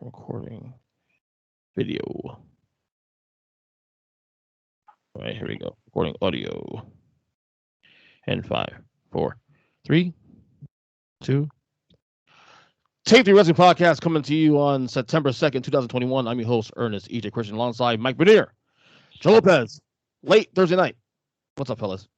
recording video. All right, here we go. Recording audio. And 5, 4, 3, 2. Take the Wrestling Podcast coming to you on September 2nd, 2021. I'm your host, Ernest E.J. Christian, alongside Mike Bernier, Joe Lopez. Late Thursday night. What's up, fellas?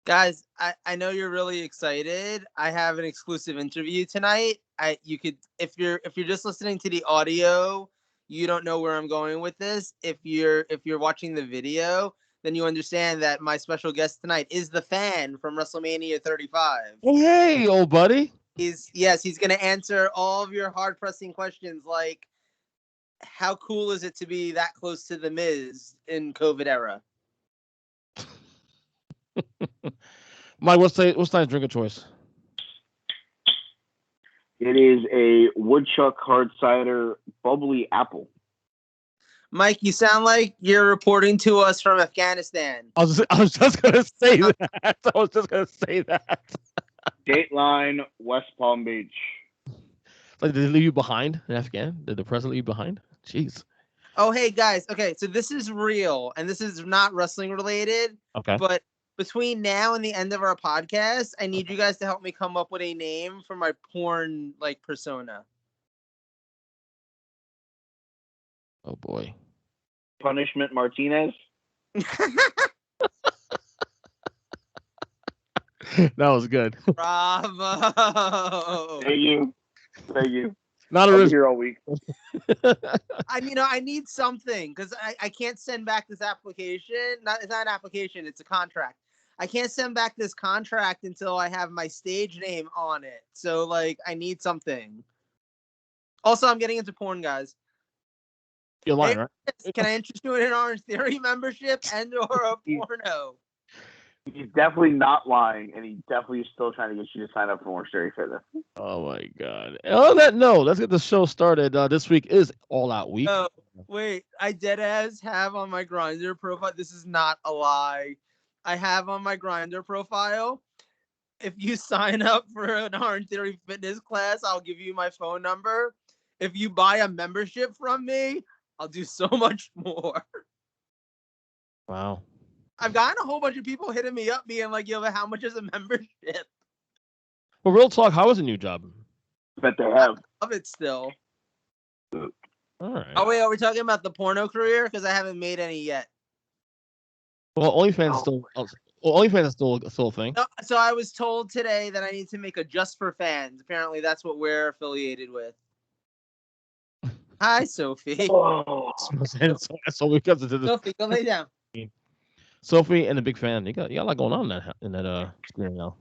Guys, I know you're really excited. I have an exclusive interview tonight. You could, if you're just listening to the audio, you don't know where I'm going with this. If you're watching the video, then you understand that my special guest tonight is the Fan from WrestleMania 35. Hey, old buddy. He's going to answer all of your hard-pressing questions, like how cool is it to be that close to The Miz in COVID era? Mike, what's tonight's drink of choice? It is a woodchuck hard cider bubbly apple. Mike, you sound like you're reporting to us from Afghanistan. I was just gonna say that. Dateline, West Palm Beach. Like, did they leave you behind in Afghan? Did the president leave you behind? Jeez. Oh, hey guys. Okay, so this is real, and this is not wrestling related. Okay. But between now and the end of our podcast, I need you guys to help me come up with a name for my porn persona. Oh boy. Punishment Martinez. That was good. Bravo. Thank you. Not I'll a be here all week. I need something because I can't send back this application. It's not an application, it's a contract. I can't send back this contract until I have my stage name on it. So I need something. Also, I'm getting into porn, guys. You're lying, right? Can I interest you in an Orange Theory membership and or a porno? He's definitely not lying, and he definitely is still trying to get you to sign up for Orange Theory Fitness. Oh my God! On that note, let's get the show started. This week is All Out week. Oh, wait, I deadass have on my Grindr profile. This is not a lie. I have on my Grindr profile. If you sign up for an Orange Theory Fitness class, I'll give you my phone number. If you buy a membership from me, I'll do so much more. Wow. I've gotten a whole bunch of people hitting me up being like, yo, how much is a membership? Well, real talk, how is the new job? Bet they have. I love it still. All right. Oh, wait, are we talking about the porno career? Because I haven't made any yet. Well, OnlyFans is still a thing. No, so I was told today that I need to make a Just for Fans. Apparently, that's what we're affiliated with. Hi, Sophie. Oh. So because it's Sophie, go lay down. Sophie and a big fan. You got a lot going on in that screen now.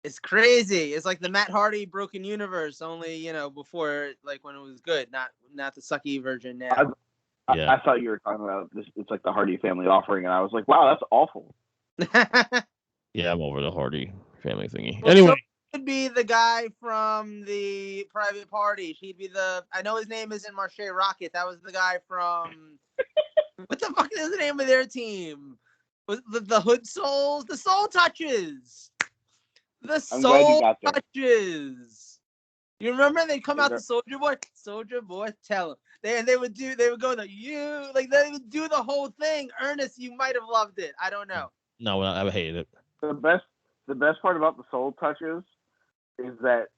It's crazy. It's like the Matt Hardy Broken Universe, only before when it was good, not the sucky version now. I thought you were talking about this. It's like the Hardy family offering, and I was like, wow, that's awful. Yeah, I'm over the Hardy family thingy. Well, anyway, Sophie could be the guy from the Private Party. She'd be I know his name isn't Marche Rocket. That was the guy from what the fuck is the name of their team? Was the Hood Souls? The Soul Touches. The Soul Touches. You remember they'd come out to Soldier Boy, tell him. They would go they would do the whole thing. Ernest, you might have loved it. I don't know. No, I hated it. The best part about the Soul Touches is that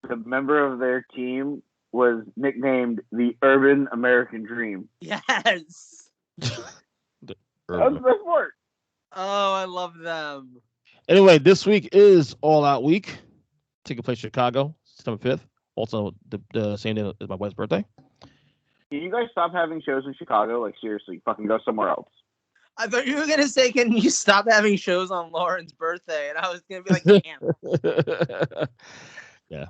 the member of their team was nicknamed the Urban American Dream. Yes. That was the best part. Oh, I love them. Anyway, this week is All Out week, taking place in Chicago, September 5th. Also, the same day as my wife's birthday. Can you guys stop having shows in Chicago? Like, seriously, fucking go somewhere else. I thought you were going to say, can you stop having shows on Lauren's birthday? And I was going to be like, damn. Yeah.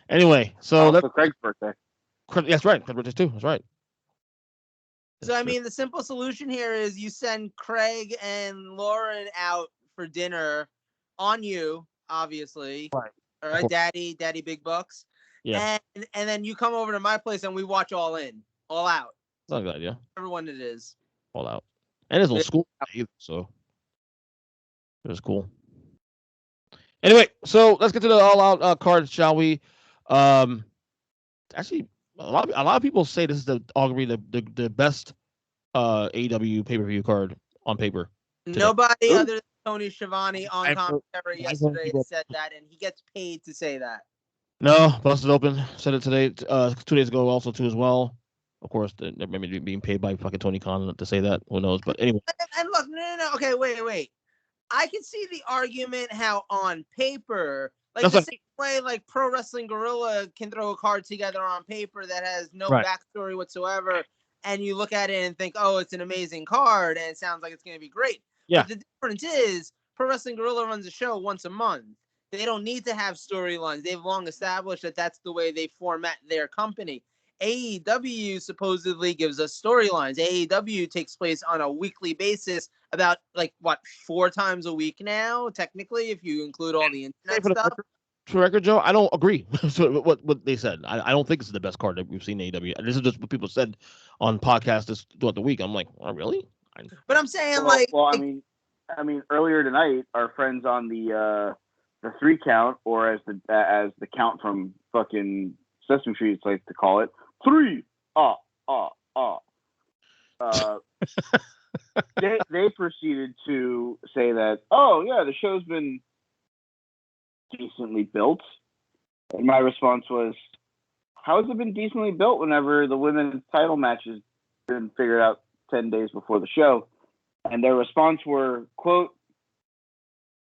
Anyway, so that's Craig's birthday. That's right. Craig's birthday too. That's right. So, I mean, the simple solution here is you send Craig and Lauren out for dinner on you, obviously. Right. All right, Daddy Big Bucks. Yeah. And then you come over to my place and we watch All Out. That's not a good idea. Everyone it is. All Out. And there's no school either, so it was cool. Anyway, so let's get to the All Out card, shall we? Actually, a lot of people say this is arguably the best AEW pay-per-view card on paper today. Nobody other than Tony Schiavone on I've heard commentary yesterday said that, and he gets paid to say that. No, Busted Open said it today, 2 days ago also too as well. Of course, they're maybe being paid by fucking Tony Khan to say that. Who knows? But anyway. And look, no. Okay, wait. I can see the argument how on paper, like the same way, like Pro Wrestling Guerrilla can throw a card together on paper that has no backstory whatsoever, and you look at it and think, oh, it's an amazing card, and it sounds like it's going to be great. Yeah. But the difference is Pro Wrestling Guerrilla runs a show once a month. They don't need to have storylines. They've long established that that's the way they format their company. AEW supposedly gives us storylines. AEW takes place on a weekly basis, about 4 times a week now, technically, if you include all the internet stuff. For the record, Joe, I don't agree. So what they said. I don't think this is the best card that we've seen in AEW. This is just what people said on podcasts throughout the week. I'm like, oh, really? But I'm saying I mean, earlier tonight, our friends on the 3 count, or as the count from fucking Sesame Street like to call it, 3. They proceeded to say that, oh yeah, the show's been decently built, and my response was, how has it been decently built whenever the women's title match has been figured out 10 days before the show? And their response were, quote,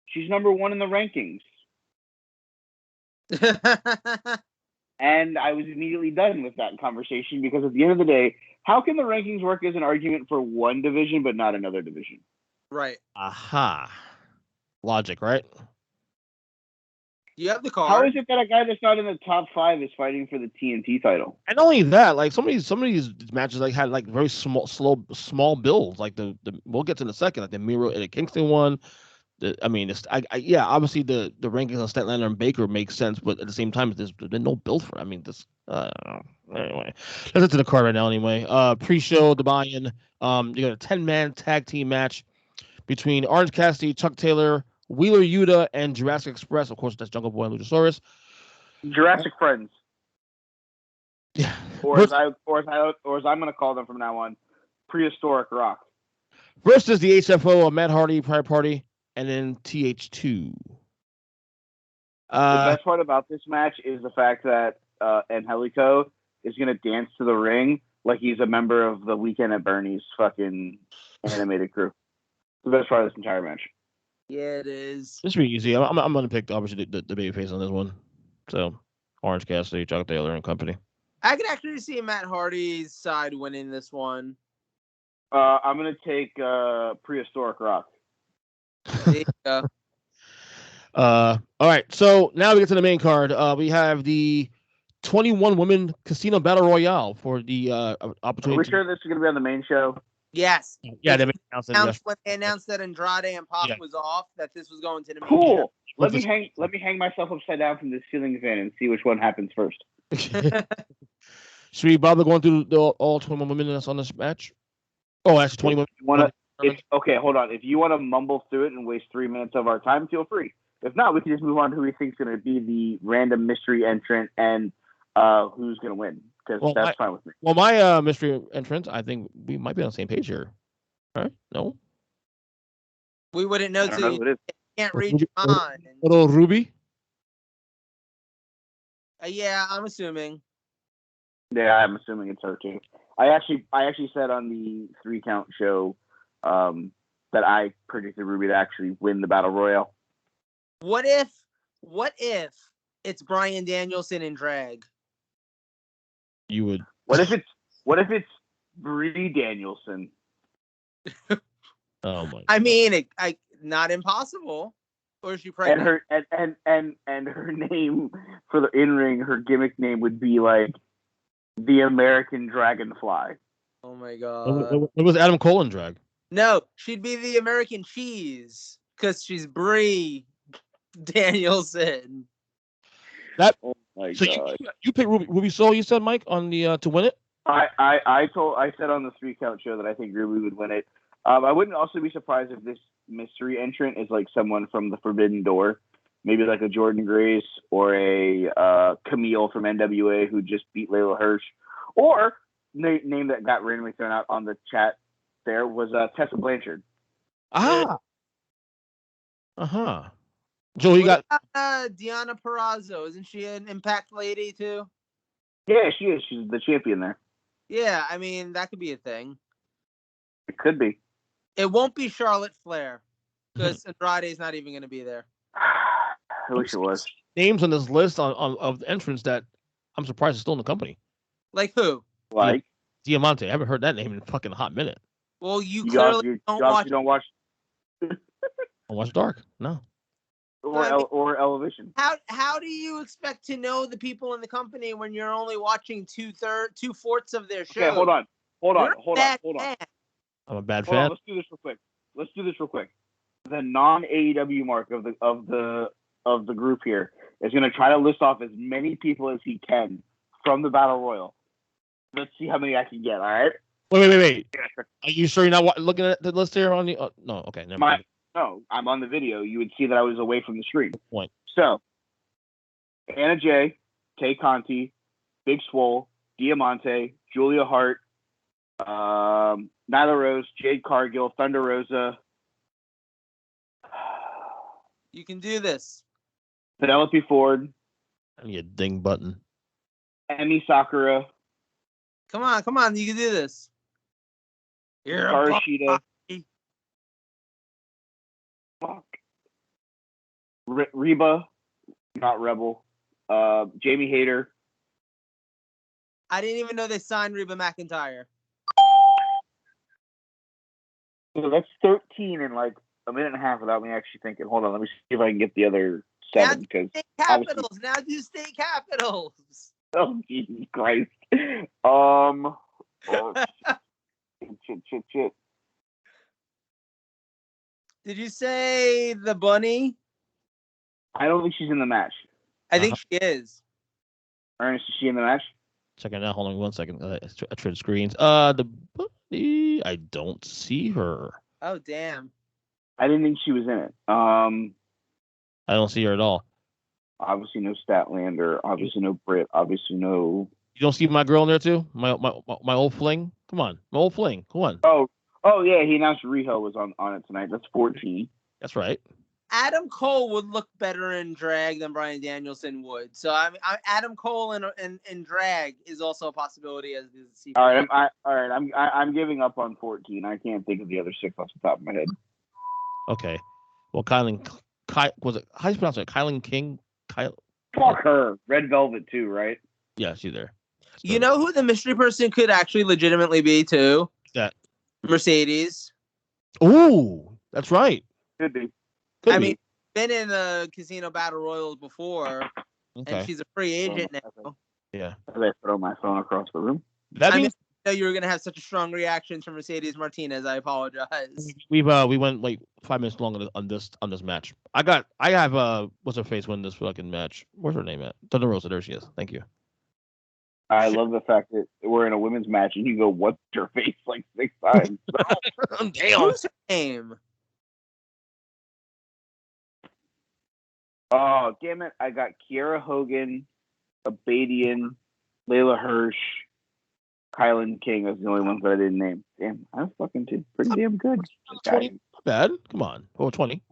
she's number 1 in the rankings. And I was immediately done with that conversation, because at the end of the day, how can the rankings work as an argument for one division but not another division? Right. Aha. Logic, right? You have the card. How is it that a guy that's not in the top 5 is fighting for the TNT title? And not only that, like some of these matches had like very small builds. Like the we'll get to in a second, like the Miro and the Kingston one. Obviously the rankings on Statlander and Baker makes sense, but at the same time, there's no build for it. I mean, anyway, let's get to the card right now. Anyway, pre-show, the buy-in. You got a 10-man tag team match between Orange Cassidy, Chuck Taylor, Wheeler Yuta, and Jurassic Express. Of course, that's Jungle Boy and Luchasaurus. Jurassic Friends. Yeah. Or as I'm going to call them from now on, Prehistoric Rock. Versus the HFO of Matt Hardy, Private Party, and then TH2. The best part about this match is the fact that Angelico is going to dance to the ring like he's a member of the Weekend at Bernie's fucking animated crew. The best part of this entire match. Yeah, it is. This should be easy. I'm going to pick, obviously, the babyface on this one. So, Orange Cassidy, Chuck Taylor, and company. I could actually see Matt Hardy's side winning this one. I'm going to take Prehistoric Rock. There you go. All right, so now we get to the main card. We have the 21 women casino battle royale for the opportunity. Are we sure this is going to be on the main show? Yes. Yeah, when they announced that Andrade and Pac was off, that this was going to the main show. Cool. Let me hang myself upside down from this ceiling fan and see which one happens first. Should we bother going through all 21 women that's on this match? Oh, actually, 21 women. Okay, hold on. If you want to mumble through it and waste 3 minutes of our time, feel free. If not, we can just move on to who we think is going to be the random mystery entrant and who's going to win, because that's fine with me. Well, my mystery entrant, I think we might be on the same page here. All right? No? We wouldn't know till you can't read your mind. Little Ruby? Yeah, I'm assuming. Yeah, I'm assuming it's her too. I actually said on the 3 count show that I predicted Ruby to actually win the Battle Royale. What if it's Bryan Danielson in drag? You would. What if it's Brie Danielson? Oh my! I mean, not impossible. Or is she pregnant? And her name for the in-ring, her gimmick name would be like the American Dragonfly. Oh my god! It was Adam Cole in drag. No, she'd be the American Cheese because she's Brie Danielson. Oh my god! You picked Ruby Soho, you said, Mike, on the to win it. I said on the 3 count show that I think Ruby would win it. I wouldn't also be surprised if this mystery entrant is like someone from the Forbidden Door, maybe like a Jordan Grace or a Camille from NWA who just beat Layla Hirsch, Or name that got randomly thrown out on the chat there was Tessa Blanchard. Ah. Uh-huh. Joe, you What got about Deonna Purrazzo? Isn't she an Impact lady too? Yeah, she is. She's the champion there. Yeah, I mean that could be a thing. It could be. It won't be Charlotte Flair because Andrade's not even going to be there. I wish it was. names on this list of the entrants that I'm surprised is still in the company. Like who? Like Diamante. I haven't heard that name in a fucking hot minute. Well, you clearly don't watch. I watch Dark. No. Or Elevation. How do you expect to know the people in the company when you're only watching 2/4 of their show? Okay, hold on. I'm a bad fan. Let's do this real quick. The non-AEW mark of the group here is going to try to list off as many people as he can from the Battle Royal. Let's see how many I can get. All right. Wait. Are you sure you're not looking at the list here on the? No. Okay. Never mind. No, I'm on the video. You would see that I was away from the screen. Point. So, Anna Jay, Tay Conti, Big Swole, Diamante, Julia Hart, Nyla Rose, Jade Cargill, Thunder Rosa. You can do this. Penelope Ford. I need a ding button. Emi Sakura. Come on. You can do this. Hikaru Shida. Fuck. Reba, not Rebel. Jamie Hayter. I didn't even know they signed Reba McEntire. So that's 13 in like a minute and a half without me actually thinking. Hold on, let me see if I can get the other 7. Because Now do state capitals. Oh, Jesus Christ. Shit. Did you say the bunny? I don't think she's in the match. I think she is. Ernest, is she in the match? Checking out. Hold on 1 second. I tried screens. The bunny. I don't see her. Oh, damn. I didn't think she was in it. I don't see her at all. Obviously no Statlander. Obviously no Brit. Obviously no. You don't see my girl in there too? My old fling. Come on, my old fling. Come on. Oh yeah. He announced Riho was on it tonight. That's 14. That's right. Adam Cole would look better in drag than Bryan Danielson would. So I mean, Adam Cole in drag is also a possibility as the secret. All right. I'm giving up on 14. I can't think of the other 6 off the top of my head. Okay. Well, was it? How do you pronounce it? Kylan King. Fuck her. Red Velvet too, right? Yeah, she's there. You know who the mystery person could actually legitimately be too? That Mercedes. Ooh, that's right. Could be. I mean, been in the Casino Battle Royals before, okay. And she's a free agent now. Yeah. As I throw my phone across the room. I know you were gonna have such a strong reaction from Mercedes Martinez. I apologize. We went like 5 minutes long on this match. I have what's her face win this fucking match. Where's her name at? Thunder Rosa. There she is. Thank you. I love the fact that we're in a women's match and you go, "What's her face?" like 6 times. Damn. Who's her name? Oh, damn it. I got Kiera Hogan, Abadian, Layla Hirsch, Kylan King. That's the only ones that I didn't name. Damn, I was fucking pretty damn good. 20, not bad. Come on. Oh, 20.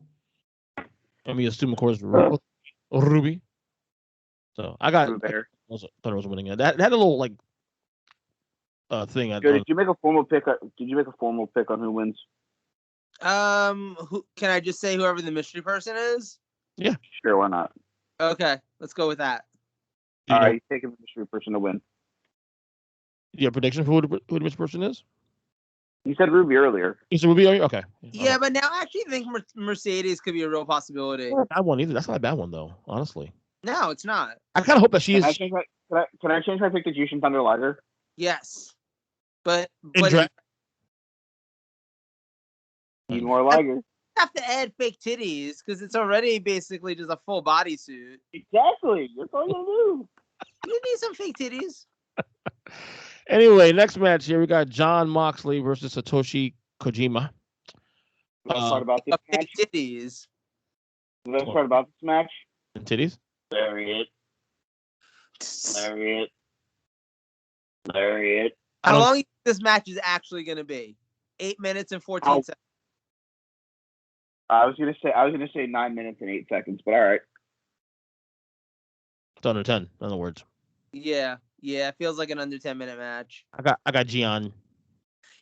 Let me assume, of course, Ruby. So I got Thunder Rosa winning it. That had a little like thing. Did you make a formal pick? Did you make a formal pick on who wins? Can I just say whoever the mystery person is? Yeah, sure. Why not? Okay, let's go with that. All right, taking the mystery person to win. You have a prediction for who the mystery person is? You said Ruby earlier. You said Ruby? Okay. Yeah, but now I actually think Mercedes could be a real possibility. Not a bad one either. That's not a bad one though, honestly. No, it's not. I kind of hope that she is. Can I change my pick to Jushin Thunder Liger? Yes, but need more Liger. Have to add fake titties because it's already basically just a full bodysuit. Exactly. That's all you do. You need some fake titties. Anyway, next match here we got Jon Moxley versus Satoshi Kojima. The best part about this match. Titties. The best part about this match. And titties. Lariat. Lariat. How long do you think this match is actually going to be? 8 minutes and 14 seconds. I was gonna say 9 minutes and 8 seconds, but all right. It's under 10, in other words. Yeah, it feels like an under 10-minute match. I got Gian.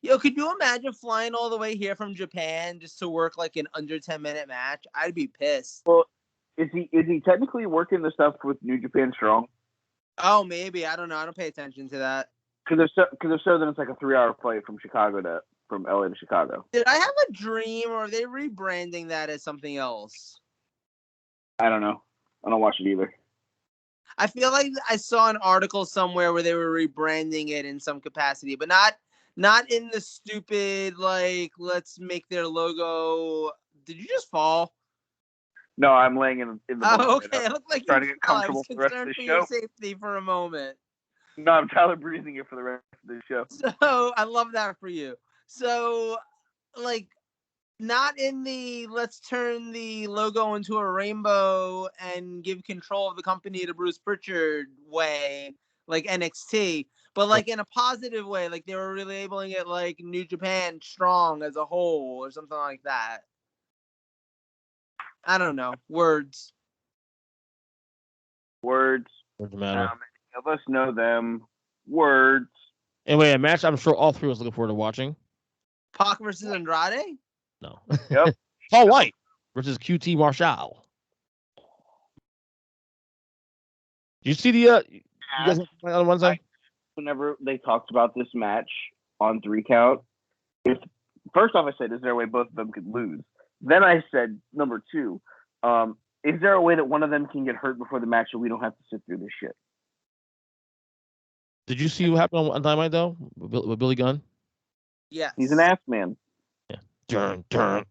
Yo, could you imagine flying all the way here from Japan just to work like an under 10-minute match? I'd be pissed. Well, is he technically working the stuff with New Japan Strong? Oh, maybe. I don't know. I don't pay attention to that. Because if so, then it's like a 3-hour flight from LA to Chicago. Did I have a dream, or are they rebranding that as something else? I don't know. I don't watch it either. I feel like I saw an article somewhere where they were rebranding it in some capacity, but not in the stupid, like, let's make their logo. Did you just fall? No, I'm laying in the Oh, okay. It looked like trying to get comfortable for the rest of the show. Your safety for a moment. No, I'm Tyler breathing it for the rest of the show. So I love that for you. So, like, not in the let's turn the logo into a rainbow and give control of the company to Bruce Pritchard way, like NXT, but like in a positive way, like they were really labeling it like New Japan Strong as a whole or something like that. I don't know. Words. Doesn't matter. Many of us know them. Words. Anyway, a match I'm sure all three of us looking forward to watching. Pac versus Andrade? No. Yep. Paul White versus QT Marshall. Did you see the you guys on Wednesday? Whenever they talked about this match on 3 count, first off I said, is there a way both of them could lose? Then I said, number 2, is there a way that one of them can get hurt before the match so we don't have to sit through this shit? Did you see what happened on Dynamite though with Billy Gunn? Yes. He's an ass man. Yeah. Turn.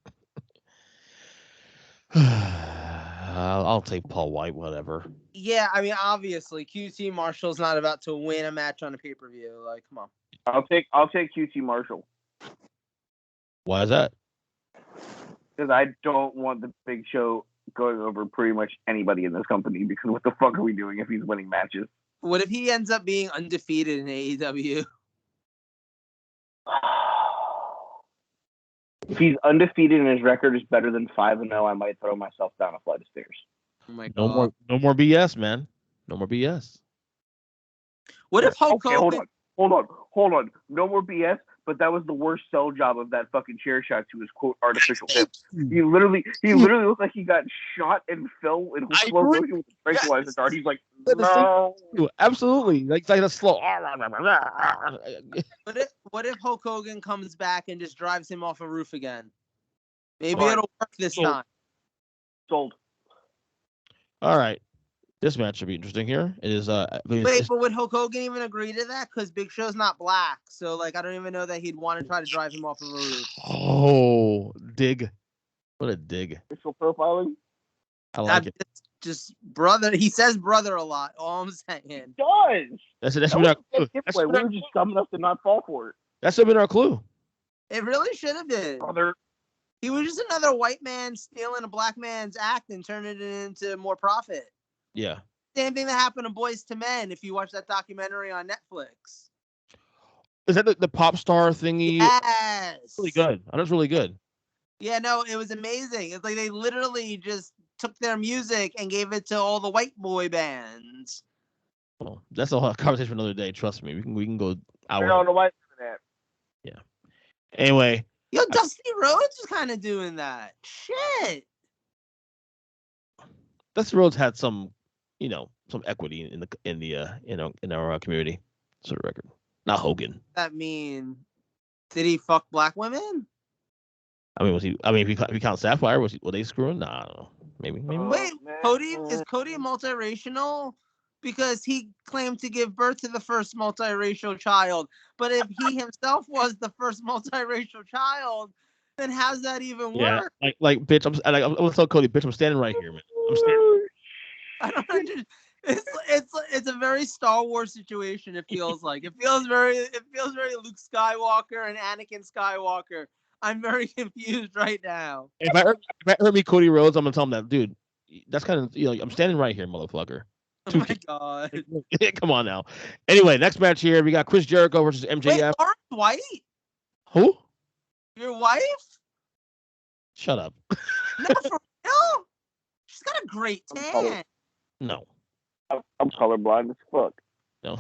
I'll take Paul White, whatever. Yeah, I mean, obviously, QT Marshall's not about to win a match on a pay-per-view. Like, come on. I'll take QT Marshall. Why is that? Because I don't want the Big Show going over pretty much anybody in this company, because what the fuck are we doing if he's winning matches? What if he ends up being undefeated in AEW? If he's undefeated and his record is better than 5-0, I might throw myself down a flight of stairs. Oh my God. No more BS, man. No more BS. What if Hulk Hogan... Hold on. No more BS, but that was the worst sell job of that fucking chair shot to his quote artificial hip. He literally looked like he got shot and fell in slow motion with a tranquilizer dart. He's like, no. Absolutely. Like a slow. What if Hulk Hogan comes back and just drives him off a roof again? Maybe it'll work this time. Sold. All right. This match should be interesting here. It is. But would Hulk Hogan even agree to that? Because Big Show's not black, so like I don't even know that he'd want to try to drive him off of a roof. Oh, dig! What a dig! Racial profiling. I like it. Just brother. He says brother a lot. All I'm saying. He does. That's been our clue. We were just dumb enough to not fall for it. That should have been our clue. It really should have been. Brother. He was just another white man stealing a black man's act and turning it into more profit. Yeah. Same thing that happened to Boys to Men if you watch that documentary on Netflix. Is that the pop star thingy? Yes. Really good. That was really good. Yeah, no, it was amazing. It's like they literally just took their music and gave it to all the white boy bands. Well, that's a whole conversation for another day. Trust me. We can go hours. I don't know why that. Yeah. Anyway. Yo, Dusty Rhodes was kind of doing that. Shit. Dusty Rhodes had some equity in our community. Sort of record. Not Hogan. That mean, did he fuck black women? I mean, was he? I mean, if you count Sapphire, were they screwing? Nah, I don't know. Maybe. Wait, is Cody multiracial? Because he claimed to give birth to the first multiracial child. But if he himself was the first multiracial child, then how's that even work? Yeah, like bitch. I'm gonna tell Cody, bitch. I'm standing right here, man. I'm standing. I don't understand. It's a very Star Wars situation. It feels like it feels very Luke Skywalker and Anakin Skywalker. I'm very confused right now. If I heard me Cody Rhodes, I'm gonna tell him that, dude. That's kind of I'm standing right here, motherfucker. Oh my god. Come on now. Anyway, next match here, we got Chris Jericho versus MJF. Wait, Lauren White? Who? Your wife? Shut up. No, for real? She's got a great tan. No. I'm colorblind as fuck. No.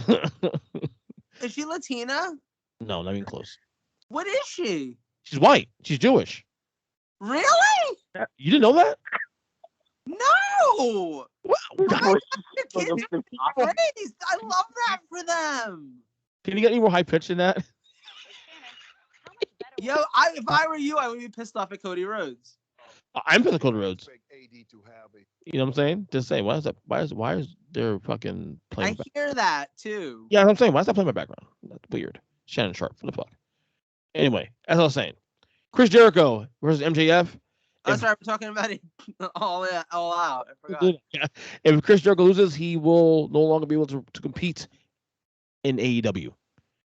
Is she Latina? No, not even close. What is she? She's white. She's Jewish. Really? You didn't know that? No. What? Why the kids raised? I love that for them. Can you get any more high pitched than that? Yo, if I were you, I would be pissed off at Cody Rhodes. I'm for the Cody Rhodes. You know what I'm saying? Just saying, why is there fucking playing? I hear that too. Yeah, I'm saying, why is that playing my background? That's weird. Shannon Sharp, what the fuck? Anyway, as I was saying, Chris Jericho versus MJF. Oh, sorry, we're talking about it all out. I forgot. Yeah. If Chris Jericho loses, he will no longer be able to compete in AEW,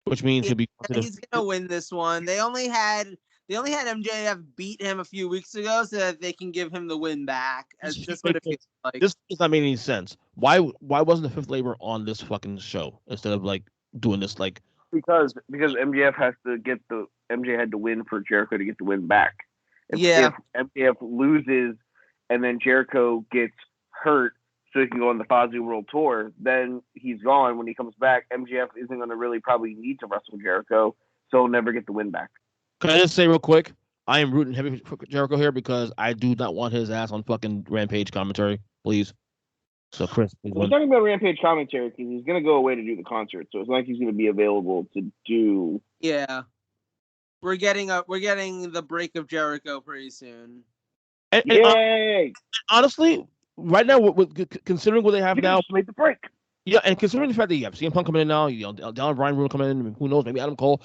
which means he'll be. He's gonna win this one. They only had MJF beat him a few weeks ago so that they can give him the win back. That's just what it feels like. This does not make any sense. Why wasn't the Fifth Labor on this fucking show instead of like doing this like? Because MJF had to win for Jericho to get the win back. If MJF loses and then Jericho gets hurt so he can go on the Fozzy World Tour, then he's gone. When he comes back, MJF isn't going to really probably need to wrestle Jericho, so he'll never get the win back. Can I just say real quick, I am rooting heavy for Jericho here because I do not want his ass on fucking Rampage commentary, please. So Chris, please we're talking about Rampage commentary because he's going to go away to do the concert, so it's not like he's going to be available to do. Yeah. We're getting the break of Jericho pretty soon. Yay! Honestly, right now, considering what they have now, made the break. Yeah, and considering the fact that you have CM Punk coming in now, Daniel Bryan Rule coming in, who knows, maybe Adam Cole.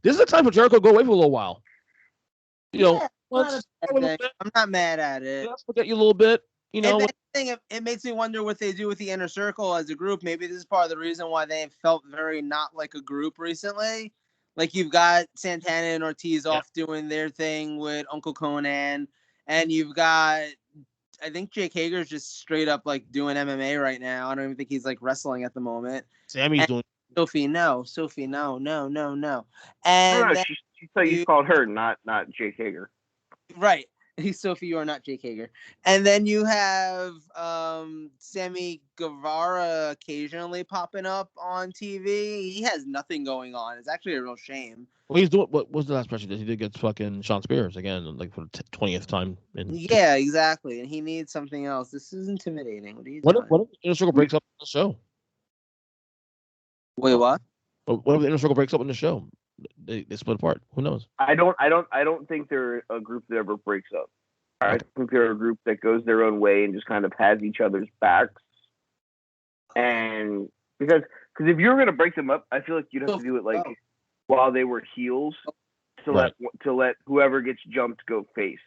This is the time for Jericho to go away for a little while. I'm not mad at it. Let's forget you a little bit. It makes me wonder what they do with the Inner Circle as a group. Maybe this is part of the reason why they felt very not like a group recently. Like you've got Santana and Ortiz off doing their thing with Uncle Conan, and you've got, I think Jake Hager's just straight up like doing MMA right now. I don't even think he's like wrestling at the moment. Sammy's doing. Sophie, no. And she thought you called her, not Jake Hager. Right. He's Sophie, you are not Jake Hager. And then you have Sammy Guevara occasionally popping up on TV. He has nothing going on. It's actually a real shame. Well, he's doing what was the last pressure? He did get fucking Sean Spears again, like for the 20th time. Yeah, exactly. And he needs something else. This is intimidating. What are you doing? What if the Inner Circle breaks up on the show? Wait, what? What if the Inner Circle breaks up on the show? They split apart. Who knows? I don't think they're a group that ever breaks up. I think they're a group that goes their own way and just kind of has each other's backs. And because if you were gonna break them up, I feel like you'd have to do it like while they were heels to let whoever gets jumped go face.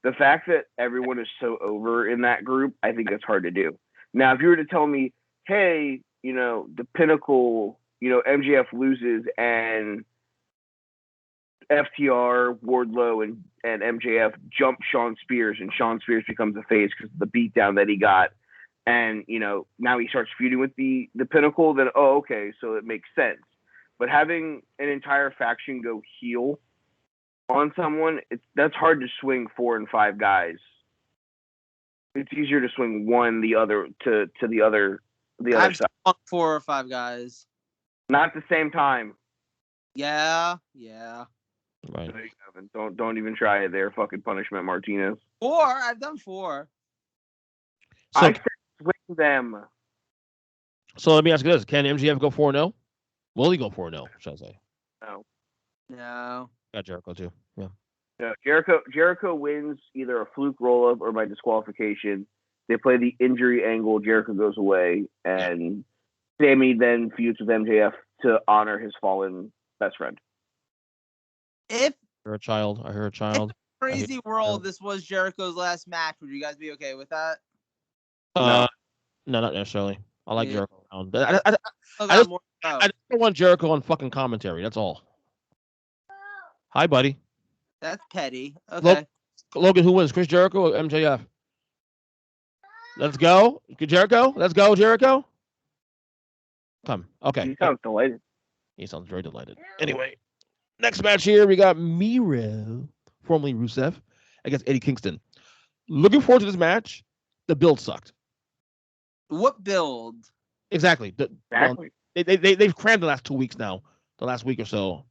The fact that everyone is so over in that group, I think that's hard to do. Now, if you were to tell me, hey, the Pinnacle, MJF loses and FTR, Wardlow, and MJF jump Sean Spears, and Sean Spears becomes a face because of the beatdown that he got, and now he starts feuding with the Pinnacle. Then okay, so it makes sense. But having an entire faction go heel on someone, that's hard to swing 4 and 5 guys. It's easier to swing one the other to the other side. 4 or 5 guys. Not at the same time. Yeah. Right. Don't even try it there, fucking Punishment Martinez. 4? I've done 4. So, I said swing them. So let me ask you this. Can MJF go 4-0? Will he go 4-0, should I say? No. Got Jericho too. Yeah. No, Jericho wins either a fluke roll-up or by disqualification. They play the injury angle. Jericho goes away. And Sammy then feuds with MJF to honor his fallen best friend. If I hear a child. Crazy world, this was Jericho's last match. Would you guys be okay with that? No, not necessarily. I like Jericho around. I just don't want Jericho on fucking commentary. That's all. Hi, buddy. That's petty. Okay. Logan, who wins? Chris Jericho or MJF? Let's go. Jericho. Let's go, Jericho. Come. Okay. He sounds delighted. He sounds very delighted. Anyway, next match here, we got Miro, formerly Rusev, against Eddie Kingston. Looking forward to this match. The build sucked. What build? Exactly. Exactly. They've crammed the last 2 weeks now. The last week or so.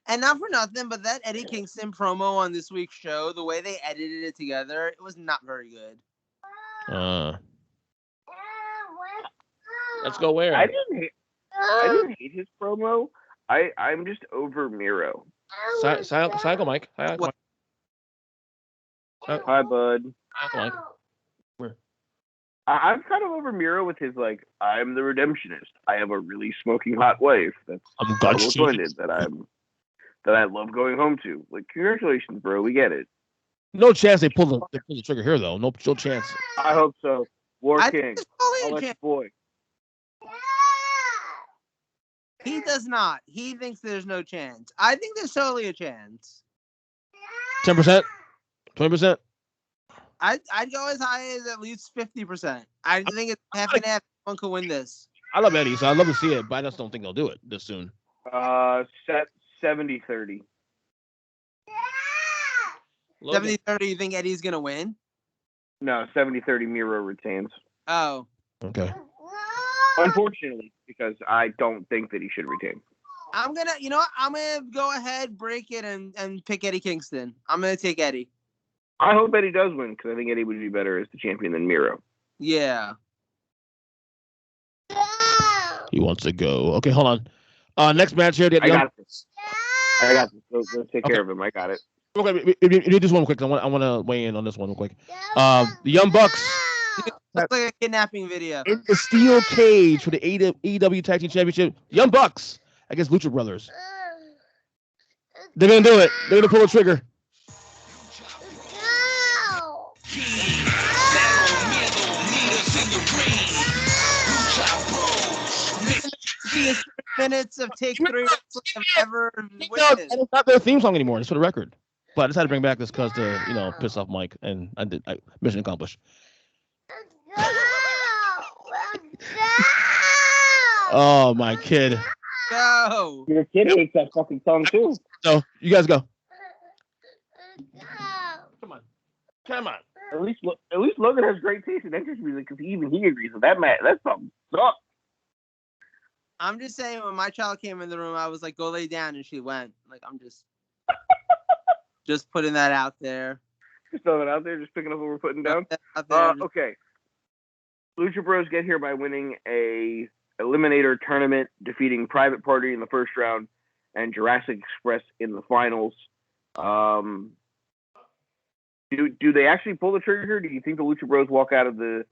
And not for nothing, but that Eddie Kingston promo on this week's show, the way they edited it together, it was not very good. Let's go where? I didn't hate his promo. I'm just over Miro. Cycle Mike. Hi, bud. Mike. I'm kind of over Miro with his like, I'm the redemptionist. I have a really smoking hot wife that's double-jointed that I love going home to. Like, congratulations, bro. We get it. No chance they pull the trigger here though. No chance. I hope so. War I King. think there's probably a chance. Boy. He does not. He thinks there's no chance. I think there's totally a chance. 10%? 20%? I'd go as high as at least 50%. I think it's half and half. One could win this. I love Eddie, so I'd love to see it, but I just don't think they'll do it this soon. 70-30. 70-30, you think Eddie's going to win? No, 70-30 Miro retains. Oh. Okay. Unfortunately, because I don't think that he should retain. I'm going to go ahead, break it, and pick Eddie Kingston. I'm going to take Eddie. I hope Eddie does win, because I think Eddie would be better as the champion than Miro. Yeah. He wants to go. Okay, hold on. Next match here. I got this. Go take care of him. I got it. Okay, do this one quick. I want to weigh in on this one real quick. The Young Bucks. Looks like a kidnapping video. In the steel cage for the AEW Tag Team Championship. Young Bucks against Lucha Brothers. They're going to do it. They're going to pull the trigger. Minutes of Take 3 I've ever witnessed. It's not their theme song anymore. It's for the record. But I decided to bring back this because to piss off Mike, and mission accomplished. Oh, my kid. Go. Your kid hates that fucking song too. So you guys go. Come on. At least Logan has great taste in entrance music because he agrees with that. That song sucks. I'm just saying, when my child came in the room, I was like, "Go lay down," and she went. Like, I'm just putting that out there. Just throwing it out there, just picking up what we're putting down. Okay. Lucha Bros get here by winning a eliminator tournament, defeating Private Party in the first round and Jurassic Express in the finals. Do they actually pull the trigger here? Do you think the Lucha Bros walk out of the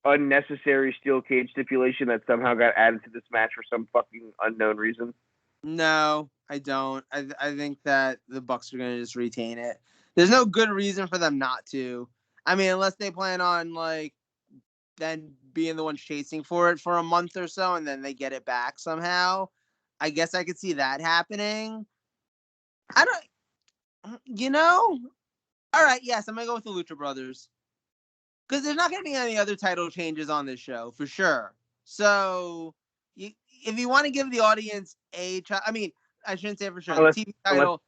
unnecessary steel cage stipulation that somehow got added to this match for some fucking unknown reason? No, I don't. I think that the Bucks are going to just retain it. There's no good reason for them not to. I mean, unless they plan on then being the ones chasing for it for a month or so, and then they get it back somehow. I guess I could see that happening. I don't. All right, yes, I'm going to go with the Lucha Brothers. Because there's not going to be any other title changes on this show, for sure. So, if you want to give the audience I shouldn't say for sure. The TV title.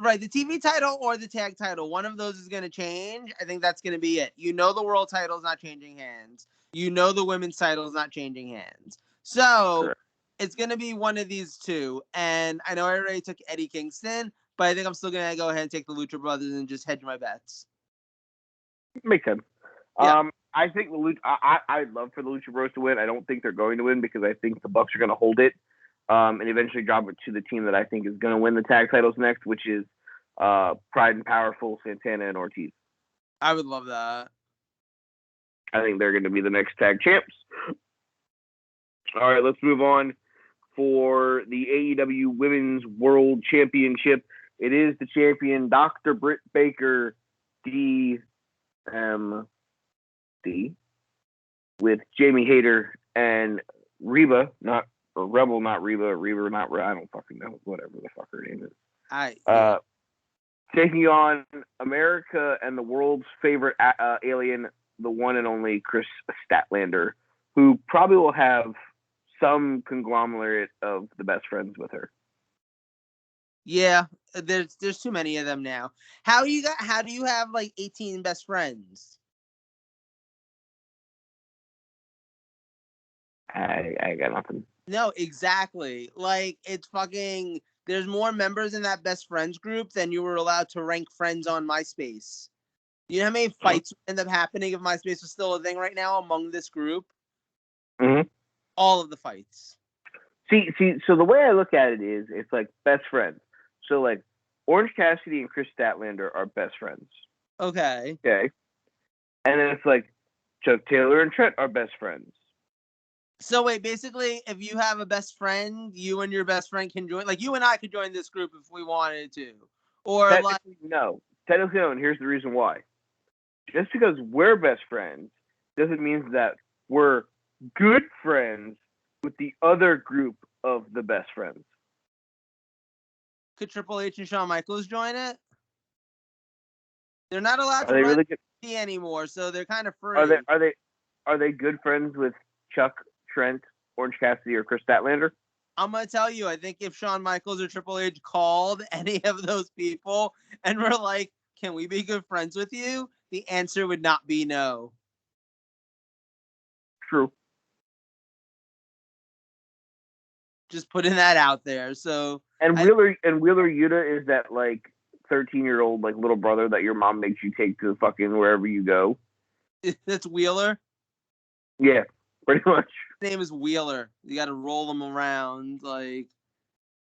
Right, the TV title or the tag title. One of those is going to change. I think that's going to be it. The world title is not changing hands. The women's title is not changing hands. So, sure. It's going to be one of these two. And I know I already took Eddie Kingston, but I think I'm still going to go ahead and take the Lucha Brothers and just hedge my bets. Makes sense. Yeah. I think I'd love for the Lucha Bros to win. I don't think they're going to win because I think the Bucks are going to hold it and eventually drop it to the team that I think is going to win the tag titles next, which is Pride and Powerful, Santana, and Ortiz. I would love that. I think they're going to be the next tag champs. All right, let's move on for the AEW Women's World Championship. It is the champion, Dr. Britt Baker, DMD, with Jamie Hayter and Reba, not Reba, I don't fucking know, whatever the fuck her name is. Taking on America and the world's favorite alien, the one and only Chris Statlander, who probably will have some conglomerate of the best friends with her. Yeah, there's too many of them now. How do you have like 18 best friends? I got nothing. No, exactly. Like, it's fucking. There's more members in that best friends group than you were allowed to rank friends on MySpace. You know how many fights end up happening if MySpace was still a thing right now among this group? Mm-hmm. All of the fights. See. So the way I look at it is, it's like best friends. So like Orange Cassidy and Chris Statlander are best friends. Okay. Okay. And then it's like Chuck Taylor and Trent are best friends. So wait, basically, if you have a best friend, you and your best friend can join. Like, you and I could join this group if we wanted to. Or Technically no. And here's the reason why. Just because we're best friends doesn't mean that we're good friends with the other group of the best friends. could Triple H and Shawn Michaels join it? They're not allowed to Are they run really good? anymore, so they're kind of free. Are they good friends with Chuck, Trent, Orange Cassidy, or Chris Statlander? I'm gonna tell you, I think if Shawn Michaels or Triple H called any of those people and were like, "Can we be good friends with you?" the answer would not be no. True. Just putting that out there. So And Wheeler Yuta is that like 13-year-old like little brother that your mom makes you take to fucking wherever you go. that's Wheeler. Yeah, pretty much. His name is Wheeler. You got to roll him around like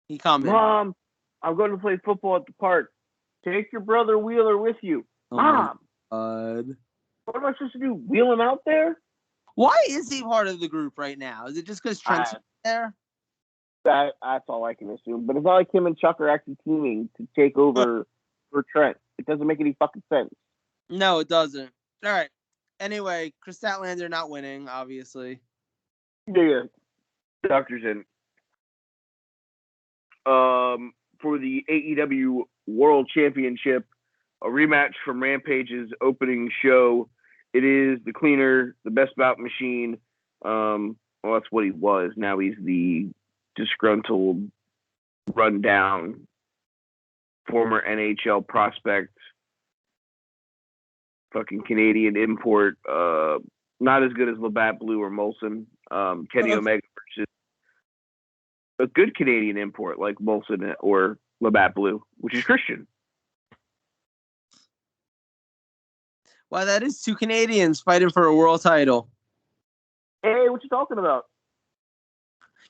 he coming. Mom, I'm going to play football at the park. Take your brother Wheeler with you. Oh Mom, God. what am I supposed to do? Wheel him out there? Why is he part of the group right now? Is it just because Trent's there? That's all I can assume. But it's not like him and Chuck are actually teaming to take over for Trent. It doesn't make any fucking sense. No, it doesn't. All right. Anyway, Chris Statlander not winning, obviously. Yeah. Doctor's in. For the AEW World Championship, a rematch from Rampage's opening show. It is the cleaner, the best bout machine. Well, that's what he was. Now he's the disgruntled, rundown, former NHL prospect, fucking Canadian import. Not as good as Labatt Blue or Molson. Kenny Omega versus a good Canadian import like Molson or Labatt Blue, which is Christian. Wow, that is two Canadians fighting for a world title. Hey, what you talking about?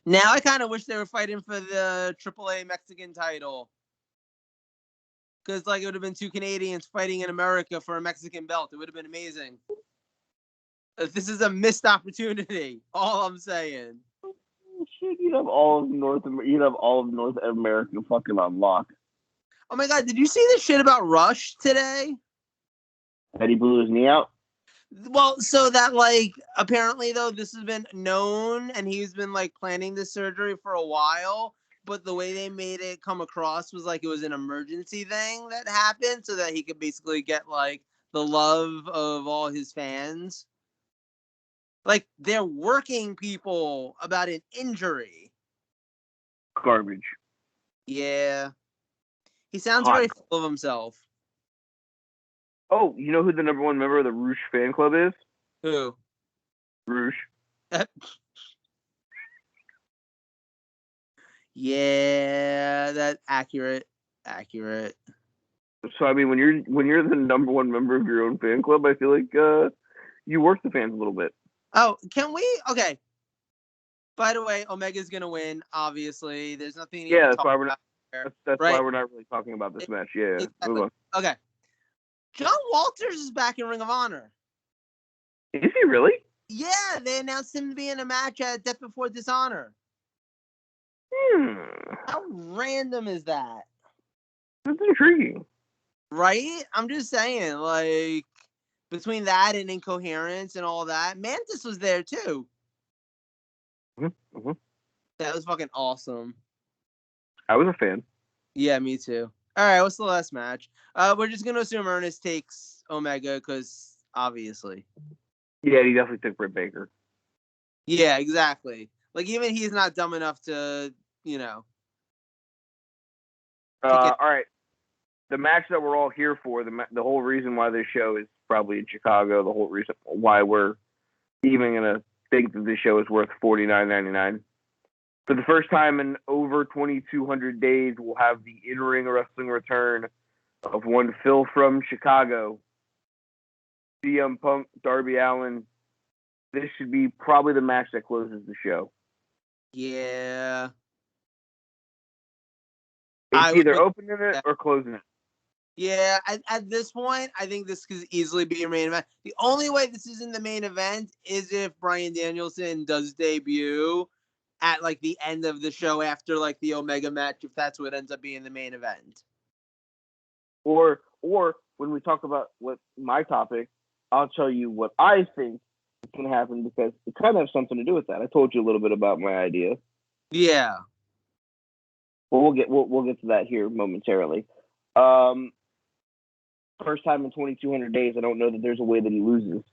Now I kind of wish they were fighting for the AAA Mexican title. Because, like, it would have been two Canadians fighting in America for a Mexican belt. It would have been amazing. This is a missed opportunity. All I'm saying. Shit, you'd have all of North America fucking on lock. Oh my God, did you see this shit about Rush today? That he blew his knee out? Well, so that, like, apparently, though, this has been known, and he's been, like, planning this surgery for a while, but the way they made it come across was like it was an emergency thing that happened so that he could basically get, like, the love of all his fans. Like, they're working people about an injury. Garbage. Yeah. He sounds Hot. very full of himself. Oh, you know who the number one member of the Roosh fan club is? Who? Roosh. Yeah, that's accurate. Accurate. So I mean, when you're the number one member of your own fan club, I feel like you work the fans a little bit. Oh, can we? Okay. By the way, Omega's gonna win. Obviously, there's nothing. Yeah, that's why we're not. That's right? why we're not really talking about this match. Yeah. Exactly. Move on. Okay. John Walters is back in Ring of Honor. Is he really? Yeah, they announced him to be in a match at Death Before Dishonor. How random is that? That's intriguing. Right? I'm just saying, like, between that and Incoherence and all that, Mantis was there too. Mm-hmm. That was fucking awesome. I was a fan. Yeah, me too. All right, what's the last match? We're just gonna assume Ernest takes Omega because obviously. Yeah, he definitely took Britt Baker. Yeah, exactly. Like, even he's not dumb enough to, you know. All right. The match that we're all here for, the whole reason why this show is probably in Chicago, the whole reason why we're even going to think that this show is worth $49.99. For the first time in over 2,200 days, we'll have the in-ring wrestling return of one Phil from Chicago, CM Punk, Darby Allin. This should be probably the match that closes the show. Yeah. It's either opening it or closing it. Yeah, at this point, I think this could easily be your main event. The only way this is in the main event is if Bryan Danielson does debut at, like, the end of the show after, like, the Omega match, if that's what ends up being the main event. Or when we talk about what my topic, I'll tell you what I think is going to happen, because it kind of has something to do with that. I told you a little bit about my idea. Yeah. Well, we'll get to that here momentarily. First time in 2,200 days, I don't know that there's a way that he loses.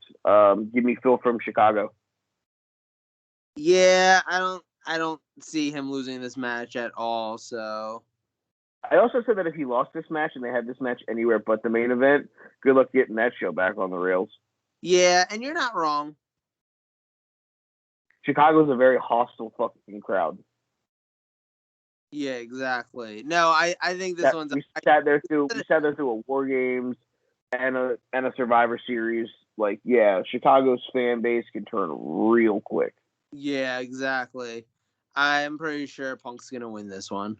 Give me Phil from Chicago. Yeah, I don't see him losing this match at all, so. I also said that if he lost this match and they had this match anywhere but the main event, good luck getting that show back on the rails. Yeah, and you're not wrong. Chicago's a very hostile fucking crowd. Yeah, exactly. No, I think this one's. We sat there through a War Games and a Survivor Series. Like, yeah, Chicago's fan base can turn real quick. Yeah, exactly. I'm pretty sure Punk's gonna win this one.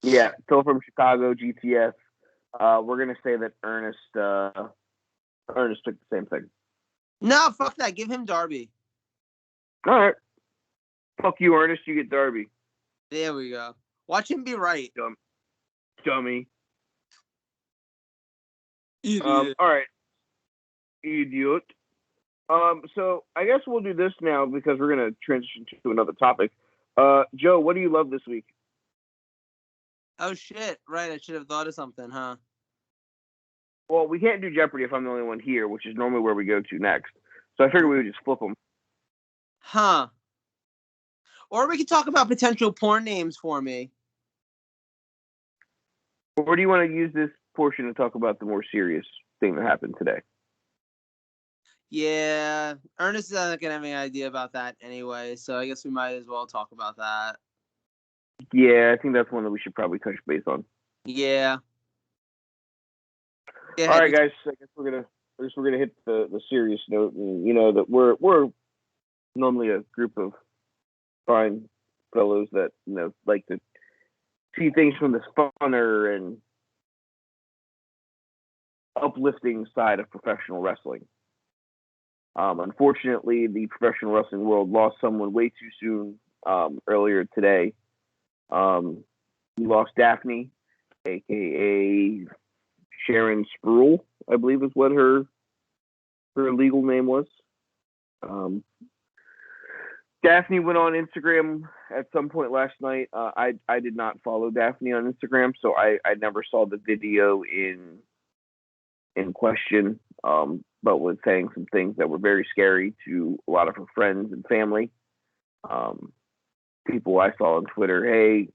Yeah, Phil from Chicago, GTS. We're gonna say that Ernest took the same thing. No, fuck that. Give him Darby. All right. Fuck you, Ernest. You get Darby. There we go. Watch him be right. Dummy. Idiot. All right. Idiot. So I guess we'll do this now because we're gonna transition to another topic. Joe, what do you love this week? Oh shit! Right, I should have thought of something, huh? Well, we can't do Jeopardy if I'm the only one here, which is normally where we go to next. So I figured we would just flip them. Huh. Or we could talk about potential porn names for me. Or do you want to use this portion to talk about the more serious thing that happened today? Yeah, Ernest is not gonna have any idea about that anyway, so I guess we might as well talk about that. Yeah, I think that's one that we should probably touch base on. Yeah. All right, guys. I guess we're gonna hit the serious note. And, you know that we're normally a group of fine fellows that like to see things from the funner and uplifting side of professional wrestling. Unfortunately, the professional wrestling world lost someone way too soon earlier today. We lost Daphne, aka Sharon Spruill, I believe is what her legal name was. Daphne went on Instagram at some point last night. I did not follow Daphne on Instagram, so I never saw the video in question, but was saying some things that were very scary to a lot of her friends and family. People I saw on Twitter, hey,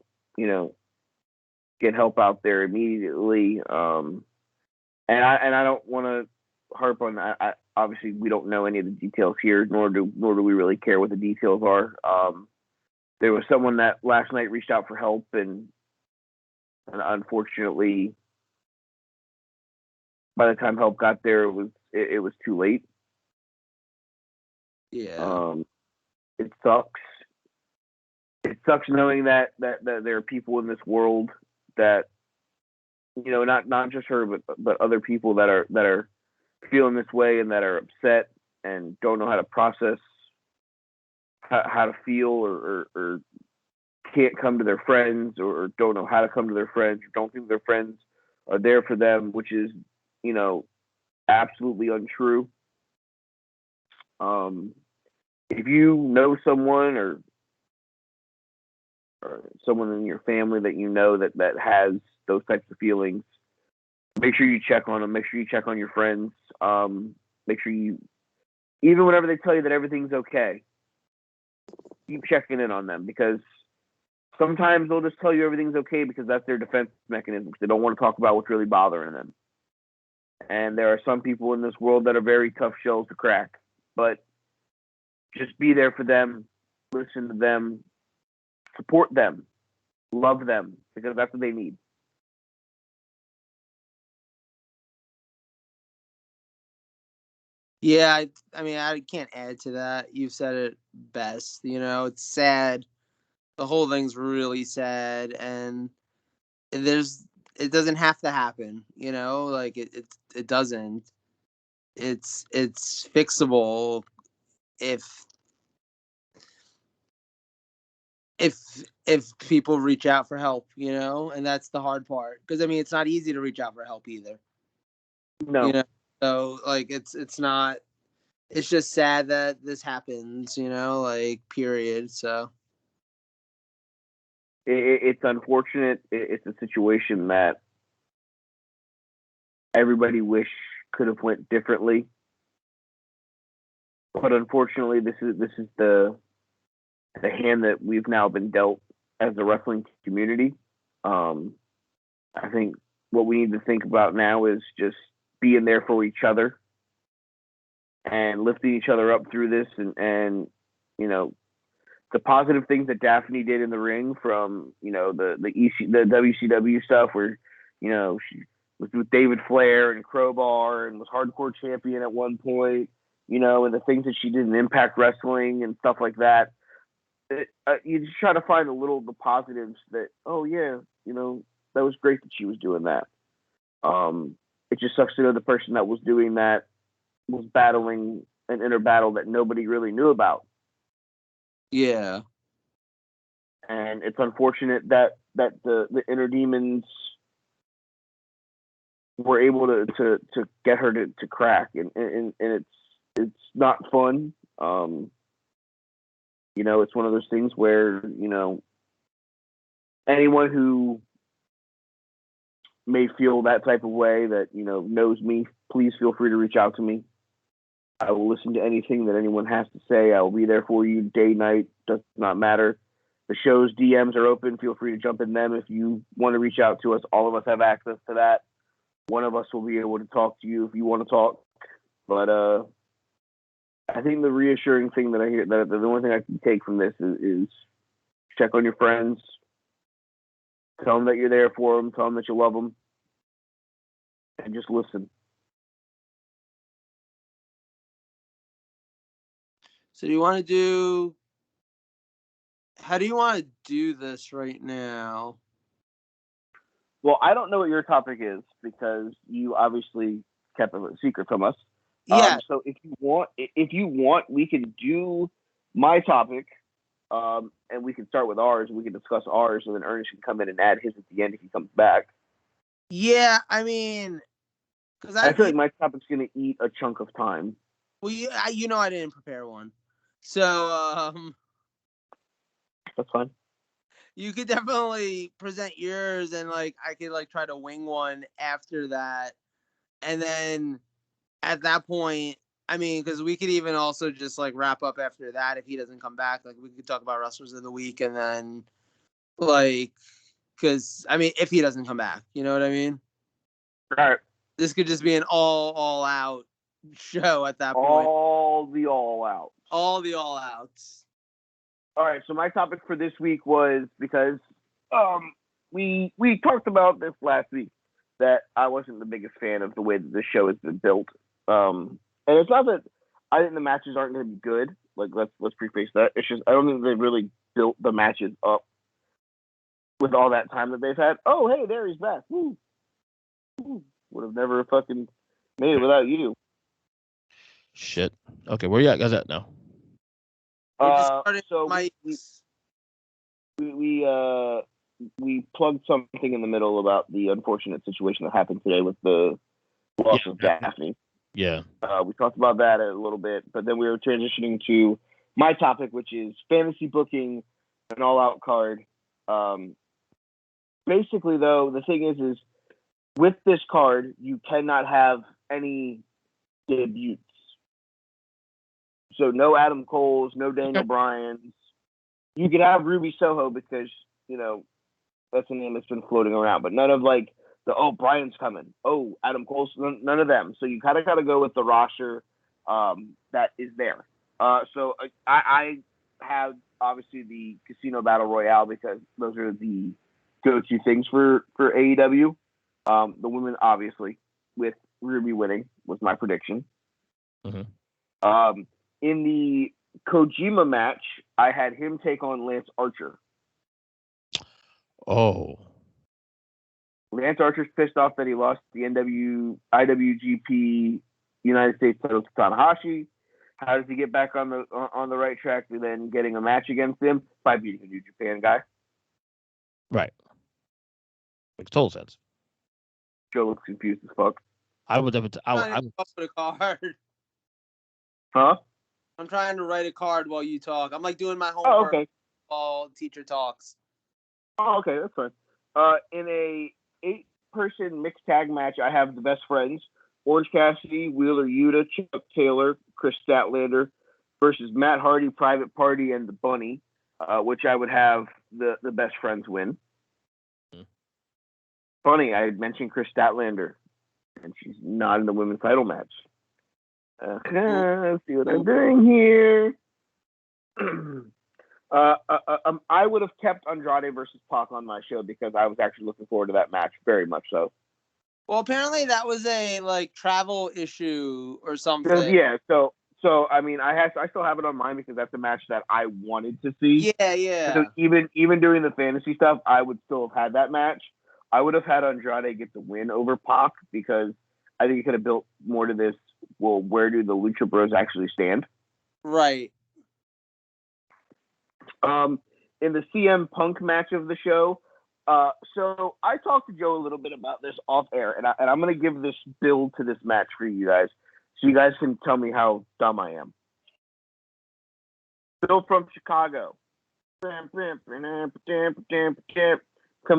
get help out there immediately. And I don't want to harp on. Obviously we don't know any of the details here, nor do we really care what the details are. There was someone that last night reached out for help, and unfortunately, by the time help got there, it was too late. Yeah. It sucks. It sucks knowing that there are people in this world that, not just her, but other people that are feeling this way and that are upset and don't know how to process how to feel, or can't come to their friends, or don't know how to come to their friends, or don't think their friends are there for them, which is, absolutely untrue. If you know someone or someone in your family that that has those types of feelings, make sure you check on them. Make sure you check on your friends. make sure you, even whenever they tell you that everything's okay, keep checking in on them, because sometimes they'll just tell you everything's okay because that's their defense mechanism. They don't want to talk about what's really bothering them. And there are some people in this world that are very tough shells to crack. But just be there for them, listen to them, support them, love them, because that's what they need. Yeah, I mean, I can't add to that. You've said it best. You know, it's sad. The whole thing's really sad, and it doesn't have to happen. You know, like it doesn't. It's fixable if if people reach out for help. You know, and that's the hard part, because I mean, it's not easy to reach out for help either. No. You know, so like it's not. It's just sad that this happens, you know, like, period. So It's unfortunate. It's a situation that everybody wish could have went differently, but unfortunately, this is the hand that we've now been dealt as a wrestling community. I think what we need to think about now is just being there for each other and lifting each other up through this, and you know, the positive things that Daphne did in the ring, from, you know, the WCW stuff, where, you know, she was with David Flair and Crowbar and was hardcore champion at one point, you know, and the things that she did in Impact Wrestling and stuff like that. You just try to find the positives that, oh yeah, you know, that was great that she was doing that. It just sucks to know the person that was doing that was battling an inner battle that nobody really knew about. yeah, And it's unfortunate that the inner demons were able to get her to crack, and it's not fun. You know, it's one of those things where, you know, anyone who may feel that type of way, that, you know, knows me, please feel free to reach out to me. I will listen to anything that anyone has to say. I will be there for you day, night, does not matter. The show's DMs are open. Feel free to jump in them if you want to reach out to us. All of us have access to that. One of us will be able to talk to you if you want to talk. But I think the reassuring thing that I hear, that the only thing I can take from this is check on your friends. Tell them that you're there for them. Tell them that you love them. And just listen. so how do you want to do this right now? Well, I don't know what your topic is, because you obviously kept it a secret from us. Yeah. So if you want, we can do my topic, and we can start with ours. We can discuss ours, and then Ernest can come in and add his at the end if he comes back. Yeah, I mean, because I feel like my topic's going to eat a chunk of time. well, you know, I didn't prepare one, so That's fine. you could definitely present yours, and like I could like try to wing one after that, and then at that point, I mean, because we could even also just like wrap up after that if he doesn't come back. Like, we could talk about wrestlers of the week, and then like, because I mean, if he doesn't come back, you know what I mean? All right. This could just be an all out show at that point. All the all outs. All the all outs. All right. So my topic for this week was, because we talked about this last week, that I wasn't the biggest fan of the way that the show has been built. And it's not that I think the matches aren't going to be good. Like, let's preface that. It's just I don't think they've really built the matches up with all that time that they've had. Oh, hey, there he's back. Woo. Woo. Would have never fucking made it without you. Shit. Okay, where you at guys at now? So we plugged something in the middle about the unfortunate situation that happened today with the loss of Daphne. Yeah. We talked about that a little bit, but then we were transitioning to my topic, which is fantasy booking an all-out card. Basically, though, the thing is with this card, you cannot have any debuts. So no Adam Cole's, no Daniel Bryan's. You could have Ruby Soho because, that's a name that's been floating around, but none of Bryan's coming. Oh, Adam Cole's, none of them. So you kind of got to go with the roster that is there. So I have obviously the Casino Battle Royale because those are the go-to things for AEW. The women, obviously, with Ruby winning was my prediction. Mm-hmm. In the Kojima match, I had him take on Lance Archer. Oh. Lance Archer's pissed off that he lost the IWGP United States title to Tanahashi. How does he get back on the right track to then getting a match against him? By beating a New Japan guy. Right. Makes total sense. Joe looks confused as fuck. I would have. I'm put a card. Huh? I'm trying to write a card while you talk. I'm like doing my homework. Oh, okay. While teacher talks. Oh, okay, that's fine. In a 8-person mixed tag match, I have the best friends: Orange Cassidy, Wheeler Yuta, Chuck Taylor, Chris Statlander versus Matt Hardy, Private Party, and the Bunny, which I would have the best friends win. Funny, I had mentioned Chris Statlander, and she's not in the women's title match. Let's see what I'm doing here. I would have kept Andrade versus Pac on my show because I was actually looking forward to that match very much so. Well, apparently that was a travel issue or something. Yeah, so I mean, I still have it on mine because that's a match that I wanted to see. Yeah. So even doing the fantasy stuff, I would still have had that match. I would have had Andrade get the win over Pac because I think it could have built more to this. Well, where do the Lucha Bros actually stand? Right. In the CM Punk match of the show, so I talked to Joe a little bit about this off air, and I'm going to give this build to this match for you guys, so you guys can tell me how dumb I am. Bill from Chicago comes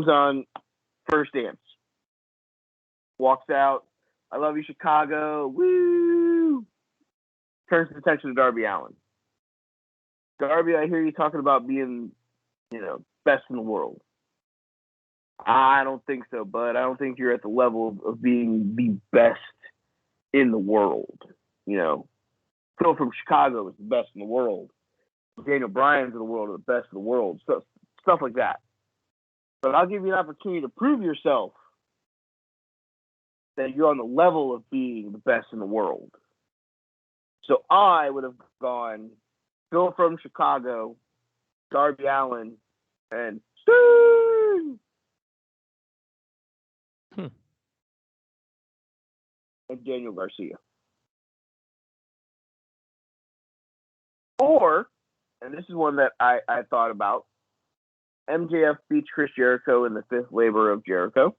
on first dance, walks out. I love you, Chicago. Woo! Turns his attention to Darby Allin. Darby, I hear you talking about being, best in the world. I don't think so, bud. I don't think you're at the level of being the best in the world. Phil from Chicago is the best in the world. Daniel Bryan's in the world are the best in the world. Stuff like that. But I'll give you an opportunity to prove yourself that you're on the level of being the best in the world. So I would have gone Phil from Chicago, Darby Allin, and Sting! And Daniel Garcia. Or, and this is one that I thought about, MJF beats Chris Jericho in the 5th labor of Jericho.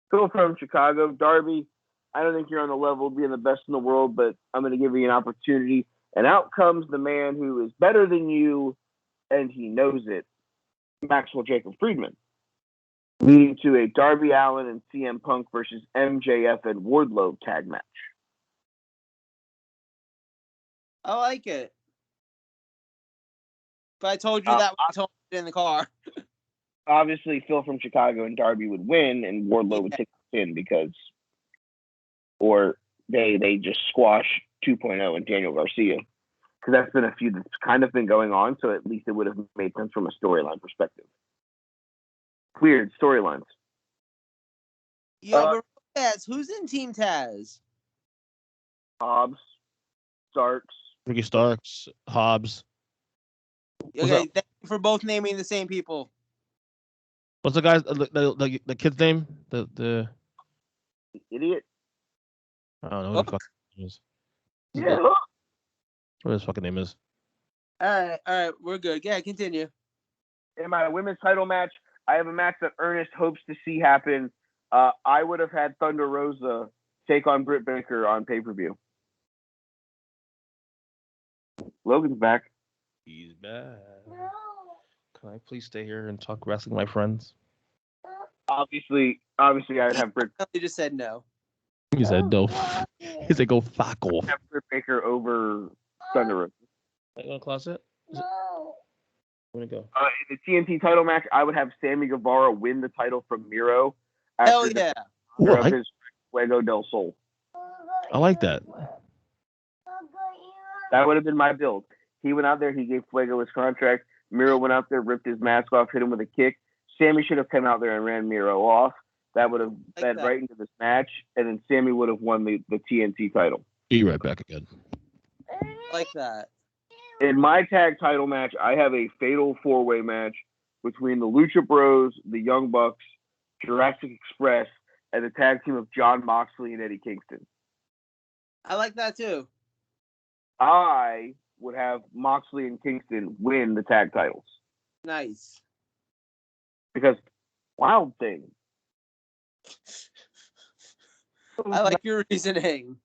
Phil from Chicago, Darby, I don't think you're on the level of being the best in the world, but I'm going to give you an opportunity. And out comes the man who is better than you, and he knows it, Maxwell Jacob Friedman, leading to a Darby Allin and CM Punk versus MJF and Wardlow tag match. I like it. But I told you that when I told you in the car. Obviously, Phil from Chicago and Darby would win, and Wardlow would take the pin or they just squash 2.0 and Daniel Garcia. Because that's been a feud that's kind of been going on, so at least it would have made sense from a storyline perspective. Weird storylines. Yo, but Taz, who's in Team Taz? Hobbs, Starks. Ricky Starks, Hobbs. Okay, thank you for both naming the same people. What's the guy's the kid's name? The idiot. I don't know who the fuck his name is. Yeah. What his fucking name is. All right, we're good. Yeah, continue. In my women's title match, I have a match that Ernest hopes to see happen. I would have had Thunder Rosa take on Britt Baker on pay-per-view. Logan's back. He's back. No. Can I please stay here and talk wrestling with my friends? Obviously, I'd have Britt. He just said no. He said no. He said go fuck off. Have Britt Baker over Thunder Rosa. Are you gonna class it? Where'd it go? In the TNT title match, I would have Sammy Guevara win the title from Miro after Hell yeah. of his Fuego del Sol. I like that. That would have been my build. He went out there, he gave Fuego his contract. Miro went out there, ripped his mask off, hit him with a kick. Sammy should have come out there and ran Miro off. That would have led right into this match, and then Sammy would have won the TNT title. Be right back again. Like that. In my tag title match, I have a fatal four-way match between the Lucha Bros, the Young Bucks, Jurassic Express, and the tag team of Jon Moxley and Eddie Kingston. I like that too. I would have Moxley and Kingston win the tag titles. Nice. Because Wild Thing. I like your reasoning.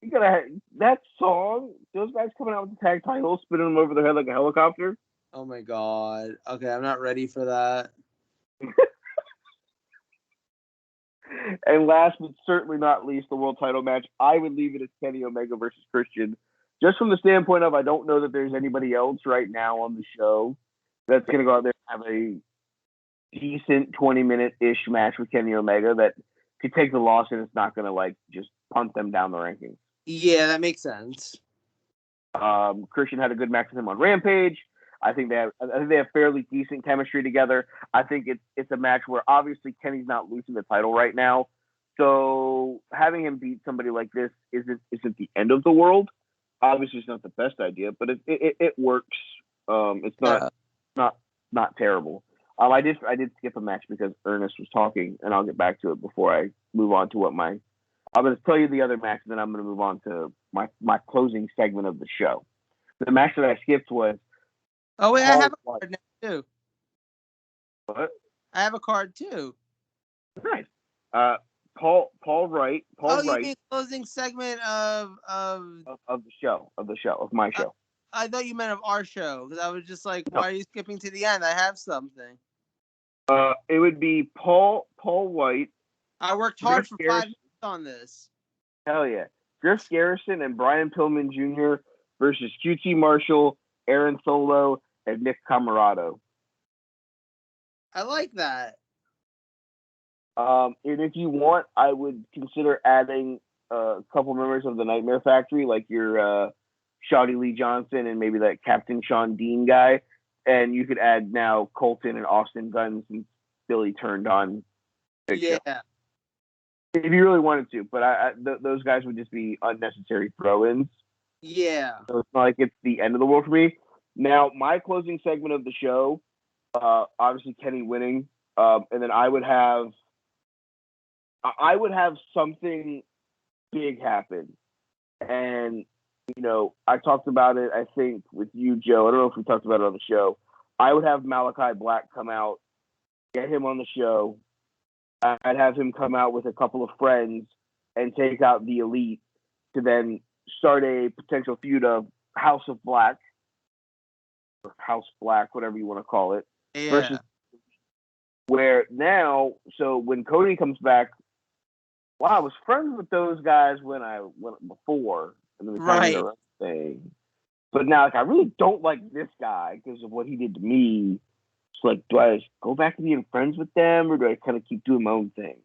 You gotta have that song. Those guys coming out with the tag titles, spinning them over their head like a helicopter. Oh my god. Okay, I'm not ready for that. And last but certainly not least, the world title match. I would leave it as Kenny Omega versus Christian. Just from the standpoint of I don't know that there's anybody else right now on the show that's going to go out there and have a decent 20-minute-ish match with Kenny Omega that could take the loss and it's not going to like just punt them down the rankings. Yeah, that makes sense. Christian had a good match with him on Rampage. I think they have fairly decent chemistry together. I think it's a match where obviously Kenny's not losing the title right now, so having him beat somebody like this isn't the end of the world. Obviously, it's not the best idea, but it works. It's not terrible. I did skip a match because Ernest was talking, and I'll get back to it before I move on to what I'm going to tell you the other match, and then I'm going to move on to my closing segment of the show. The match that I skipped was. Oh wait, I have a card now too. What? I have a card too. Nice. Paul Wright. You mean closing segment of the show, of my show. I thought you meant of our show because I was just like, why are you skipping to the end? I have something. It would be Paul White. I worked hard for 5 minutes on this. Hell yeah. Griff Garrison and Brian Pillman Jr. versus QT Marshall, Aaron Solo, and Nick Camarado. I like that. And if you want, I would consider adding a couple members of the Nightmare Factory, like your Shawty Lee Johnson and maybe that Captain Sean Dean guy. And you could add now Colton and Austin Gunn since Billy turned on Big Show. If you really wanted to. But those guys would just be unnecessary throw-ins. Yeah. So it's not like it's the end of the world for me. Now, my closing segment of the show, obviously Kenny winning, and then I would have something big happen. And, you know, I talked about it, I think, with you, Joe. I don't know if we talked about it on the show. I would have Malachi Black come out, get him on the show. I'd have him come out with a couple of friends and take out the Elite to then start a potential feud of House of Black, or House Black, whatever you want to call it. Yeah. Versus where now, so when Cody comes back, I was friends with those guys when I went before, and then we kind of did our own thing. But now, like, I really don't like this guy because of what he did to me. It's like, do I just go back to being friends with them, or do I kind of keep doing my own thing?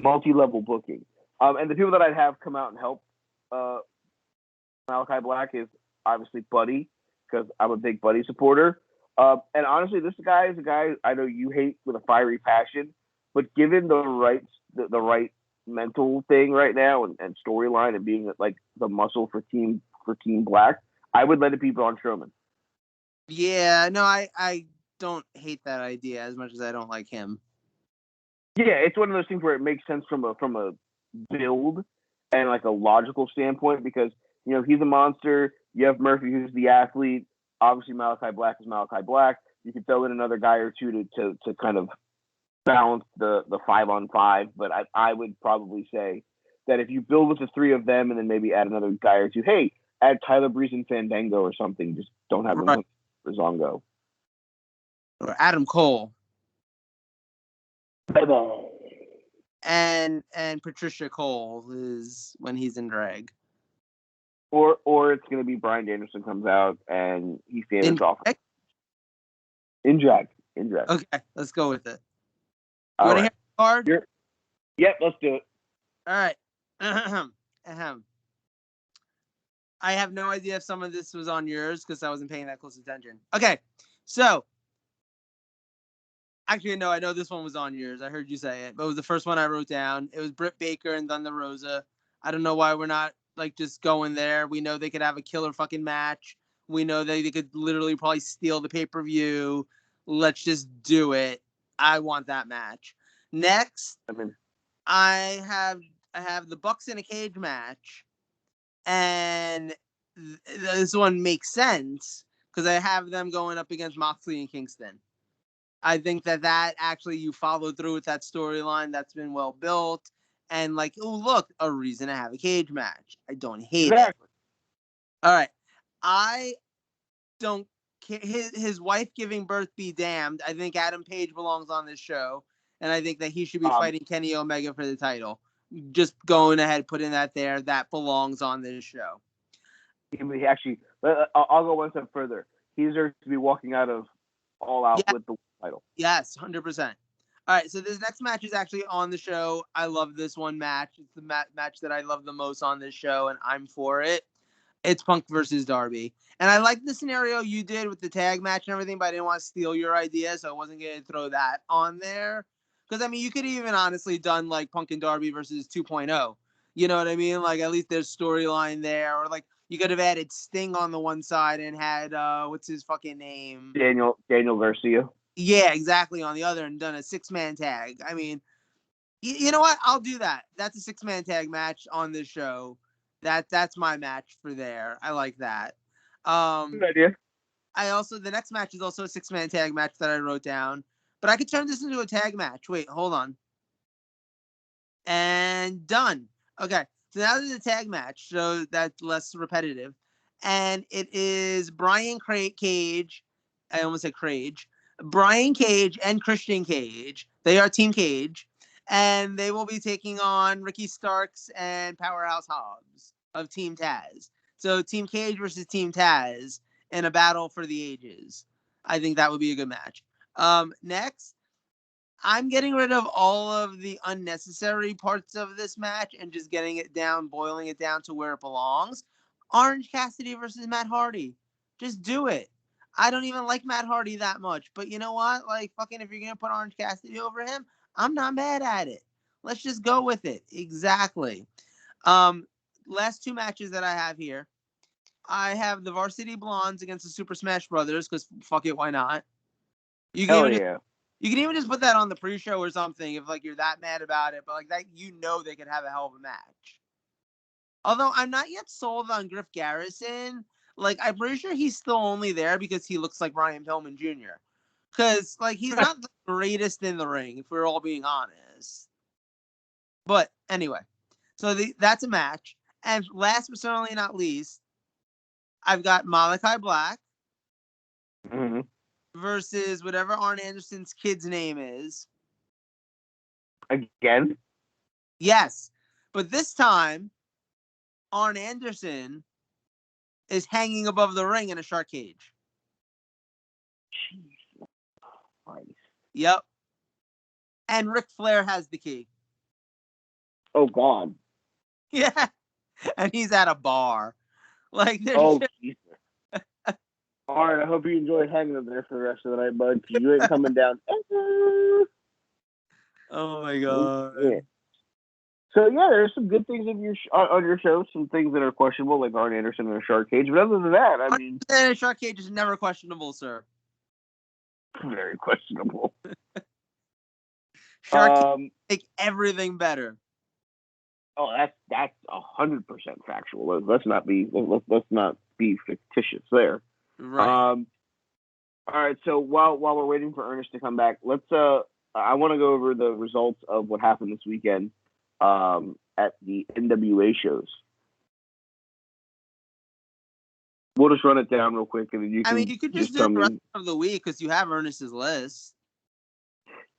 Multi-level booking. And the people that I'd have come out and help Malachi Black is obviously Buddy, because I'm a big Buddy supporter. And honestly, this guy is a guy I know you hate with a fiery passion, but given the right mental thing right now and storyline and being like the muscle for Team Black, I would let it be Braun Strowman. Yeah, no, I don't hate that idea as much as I don't like him. Yeah, it's one of those things where it makes sense from a build and like a logical standpoint because, you know, he's a monster. You have Murphy, who's the athlete. Obviously, Malachi Black is Malachi Black. You could throw in another guy or two to kind of balance the 5-on-5. But I would probably say that if you build with the three of them and then maybe add another guy or two, hey, add Tyler Breeze and Fandango or something. Just don't have them with Zongo. Or Adam Cole. Bye-bye. And Patricia Cole is when he's in drag. Or it's going to be Bryan Danielson comes out and he stands off. In drag. Okay, let's go with it. You want to hear the card? Yep, let's do it. All right. I have no idea if some of this was on yours because I wasn't paying that close attention. Okay, so actually, no, I know this one was on yours. I heard you say it, but it was the first one I wrote down. It was Britt Baker and Thunder Rosa. I don't know why we're not like just going there. We know they could have a killer fucking match. We know they could literally probably steal the pay-per-view. Let's just do it. I want that match. Next, I have the Bucks in a cage match, and this one makes sense because I have them going up against Moxley and Kingston. I think that actually you followed through with that storyline that's been well built, and like, oh look, a reason to have a cage match. I don't hate it. All right, I don't care. His wife giving birth be damned. I think Adam Page belongs on this show, and I think that he should be fighting Kenny Omega for the title. Just going ahead, putting that there. That belongs on this show. Actually, I'll go one step further. He deserves to be walking out of All Out with the title. Yes, 100%. All right, so this next match is actually on the show. I love this one match. It's the match that I love the most on this show, and I'm for it. It's Punk versus Darby. And I like the scenario you did with the tag match and everything, but I didn't want to steal your idea, so I wasn't going to throw that on there. Because, I mean, you could even honestly done, like, Punk and Darby versus 2.0. You know what I mean? Like, at least there's storyline there. Or, like, you could have added Sting on the one side and had, what's his fucking name? Daniel Garcia. Yeah, exactly, on the other, and done a 6-man tag. I mean, you know what? I'll do that. That's a 6-man tag match on this show. That's my match for there. I like that. Good idea. The next match is also a 6-man tag match that I wrote down, but I could turn this into a tag match. Wait, hold on. And done. Okay, so now there's a tag match, so that's less repetitive, and it is Brian Cage. I almost said Crage. Brian Cage and Christian Cage. They are Team Cage, and they will be taking on Ricky Starks and Powerhouse Hobbs of Team Taz. So Team Cage versus Team Taz in a battle for the ages. I think that would be a good match. Next, I'm getting rid of all of the unnecessary parts of this match and just getting it down, boiling it down to where it belongs. Orange Cassidy versus Matt Hardy. Just do it. I don't even like Matt Hardy that much, but you know what? Like, fucking, if you're going to put Orange Cassidy over him, I'm not mad at it. Let's just go with it. Exactly. Last 2 matches that I have here. I have the Varsity Blondes against the Super Smash Brothers, because fuck it, why not? You can even just put that on the pre-show or something if like you're that mad about it, but like that, you know, they could have a hell of a match. Although I'm not yet sold on Griff Garrison. Like, I'm pretty sure he's still only there because he looks like Brian Pillman Jr. Because, like, he's not the greatest in the ring, if we're all being honest. But, anyway. So, that's a match. And last but certainly not least, I've got Malachi Black versus whatever Arn Anderson's kid's name is. Again? Yes. But this time, Arn Anderson is hanging above the ring in a shark cage. Jesus Christ. Yep. And Ric Flair has the key. Oh, God. Yeah. And he's at a bar. Like, Jesus. All right, I hope you enjoyed hanging up there for the rest of the night, bud. You ain't coming down. Oh, my God. Yeah. So, yeah, there's some good things on your show, some things that are questionable, like Arn Anderson in a shark cage. But other than that, I mean... A shark cage is never questionable, sir. Very questionable. Shark cage make everything better. Oh, that's 100% factual. Let's not be fictitious there. Right. All right. So while we're waiting for Ernest to come back, I want to go over the results of what happened this weekend at the NWA shows. We'll just run it down real quick, and then you could just do the rest of the week because you have Ernest's list.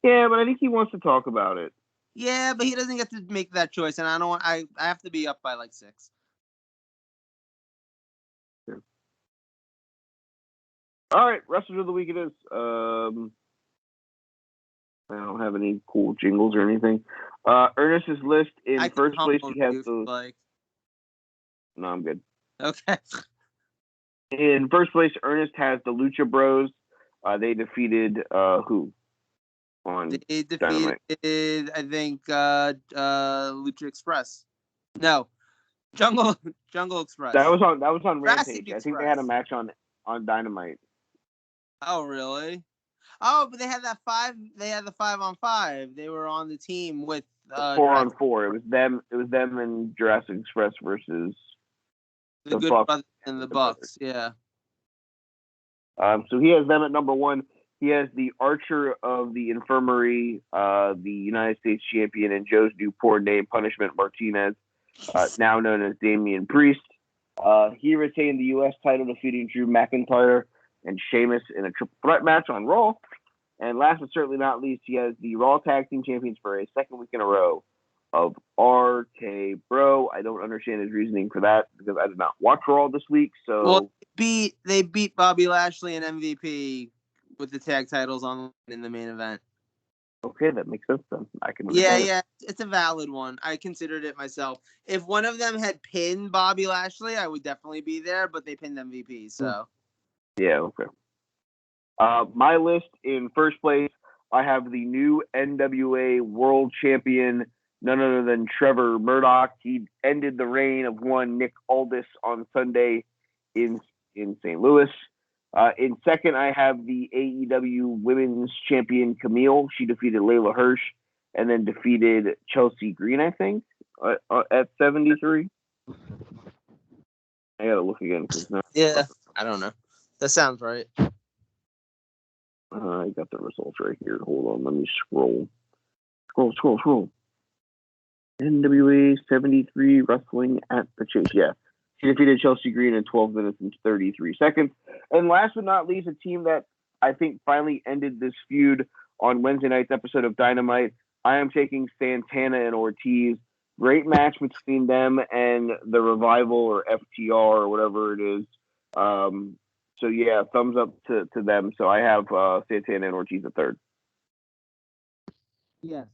Yeah, but I think he wants to talk about it. Yeah, but he doesn't get to make that choice, and I have to be up by like 6. All right, wrestlers of the week it is. I don't have any cool jingles or anything. Ernest's list in first place. He has those. Like... No, I'm good. Okay. In first place, Ernest has the Lucha Bros. They defeated who? They defeated, Dynamite? I think, Lucha Express. No, Jungle Express. That was on Jurassic Rampage. I think they Express. had a match on Dynamite. Oh, really? Oh, but they had that 5. They had the 5-on-5. They were on the team with 4-on-4. It was them and Jurassic Express versus the Good Bucks Brothers and the Bucks. Yeah. So he has them at number 1. He has the Archer of the Infirmary, the United States champion, and Joe's new poor name, Punishment Martinez, now known as Damian Priest. He retained the U.S. title, defeating Drew McIntyre and Sheamus in a triple threat match on Raw. And last but certainly not least, he has the Raw Tag Team Champions for a second week in a row of RK Bro. I don't understand his reasoning for that because I did not watch Raw this week. So well, they beat Bobby Lashley and MVP with the tag titles on in the main event. Okay, that makes sense then. I can understand. Yeah, it's a valid one. I considered it myself. If one of them had pinned Bobby Lashley, I would definitely be there, but they pinned MVP, so. Yeah, okay. My list in first place, I have the new NWA World Champion, none other than Trevor Murdoch. He ended the reign of one Nick Aldis on Sunday in St. Louis. In second, I have the AEW Women's Champion Camille. She defeated Layla Hirsch and then defeated Chelsea Green, I think, at 73. I gotta look again. Yeah, I don't know. That sounds right. I got the results right here. Hold on, let me scroll. NWA 73 Wrestling at the Chase. Yeah. She defeated Chelsea Green in 12 minutes and 33 seconds. And last but not least, a team that I think finally ended this feud on Wednesday night's episode of Dynamite. I am taking Santana and Ortiz. Great match between them and the Revival or FTR or whatever it is. So yeah, thumbs up to them. So I have Santana and Ortiz at third. Yes.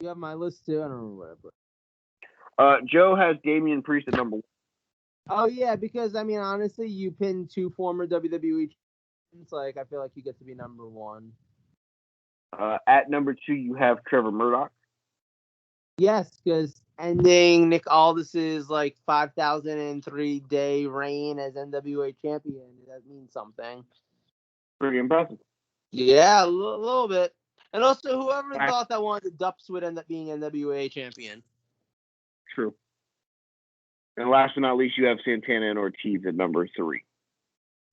You have my list too? I don't remember what I put. Joe has Damian Priest at number 1. Oh yeah, because I mean honestly, you pinned 2 former WWE champions. Like I feel like you get to be number 1. At number 2, you have Trevor Murdoch. Yes, because ending Nick Aldis's like 5,003-day reign as NWA champion, that means something. Pretty impressive. Yeah, a little bit. And also, whoever thought that one of the Dupps would end up being NWA champion. True. And last but not least, you have Santana and Ortiz at number 3.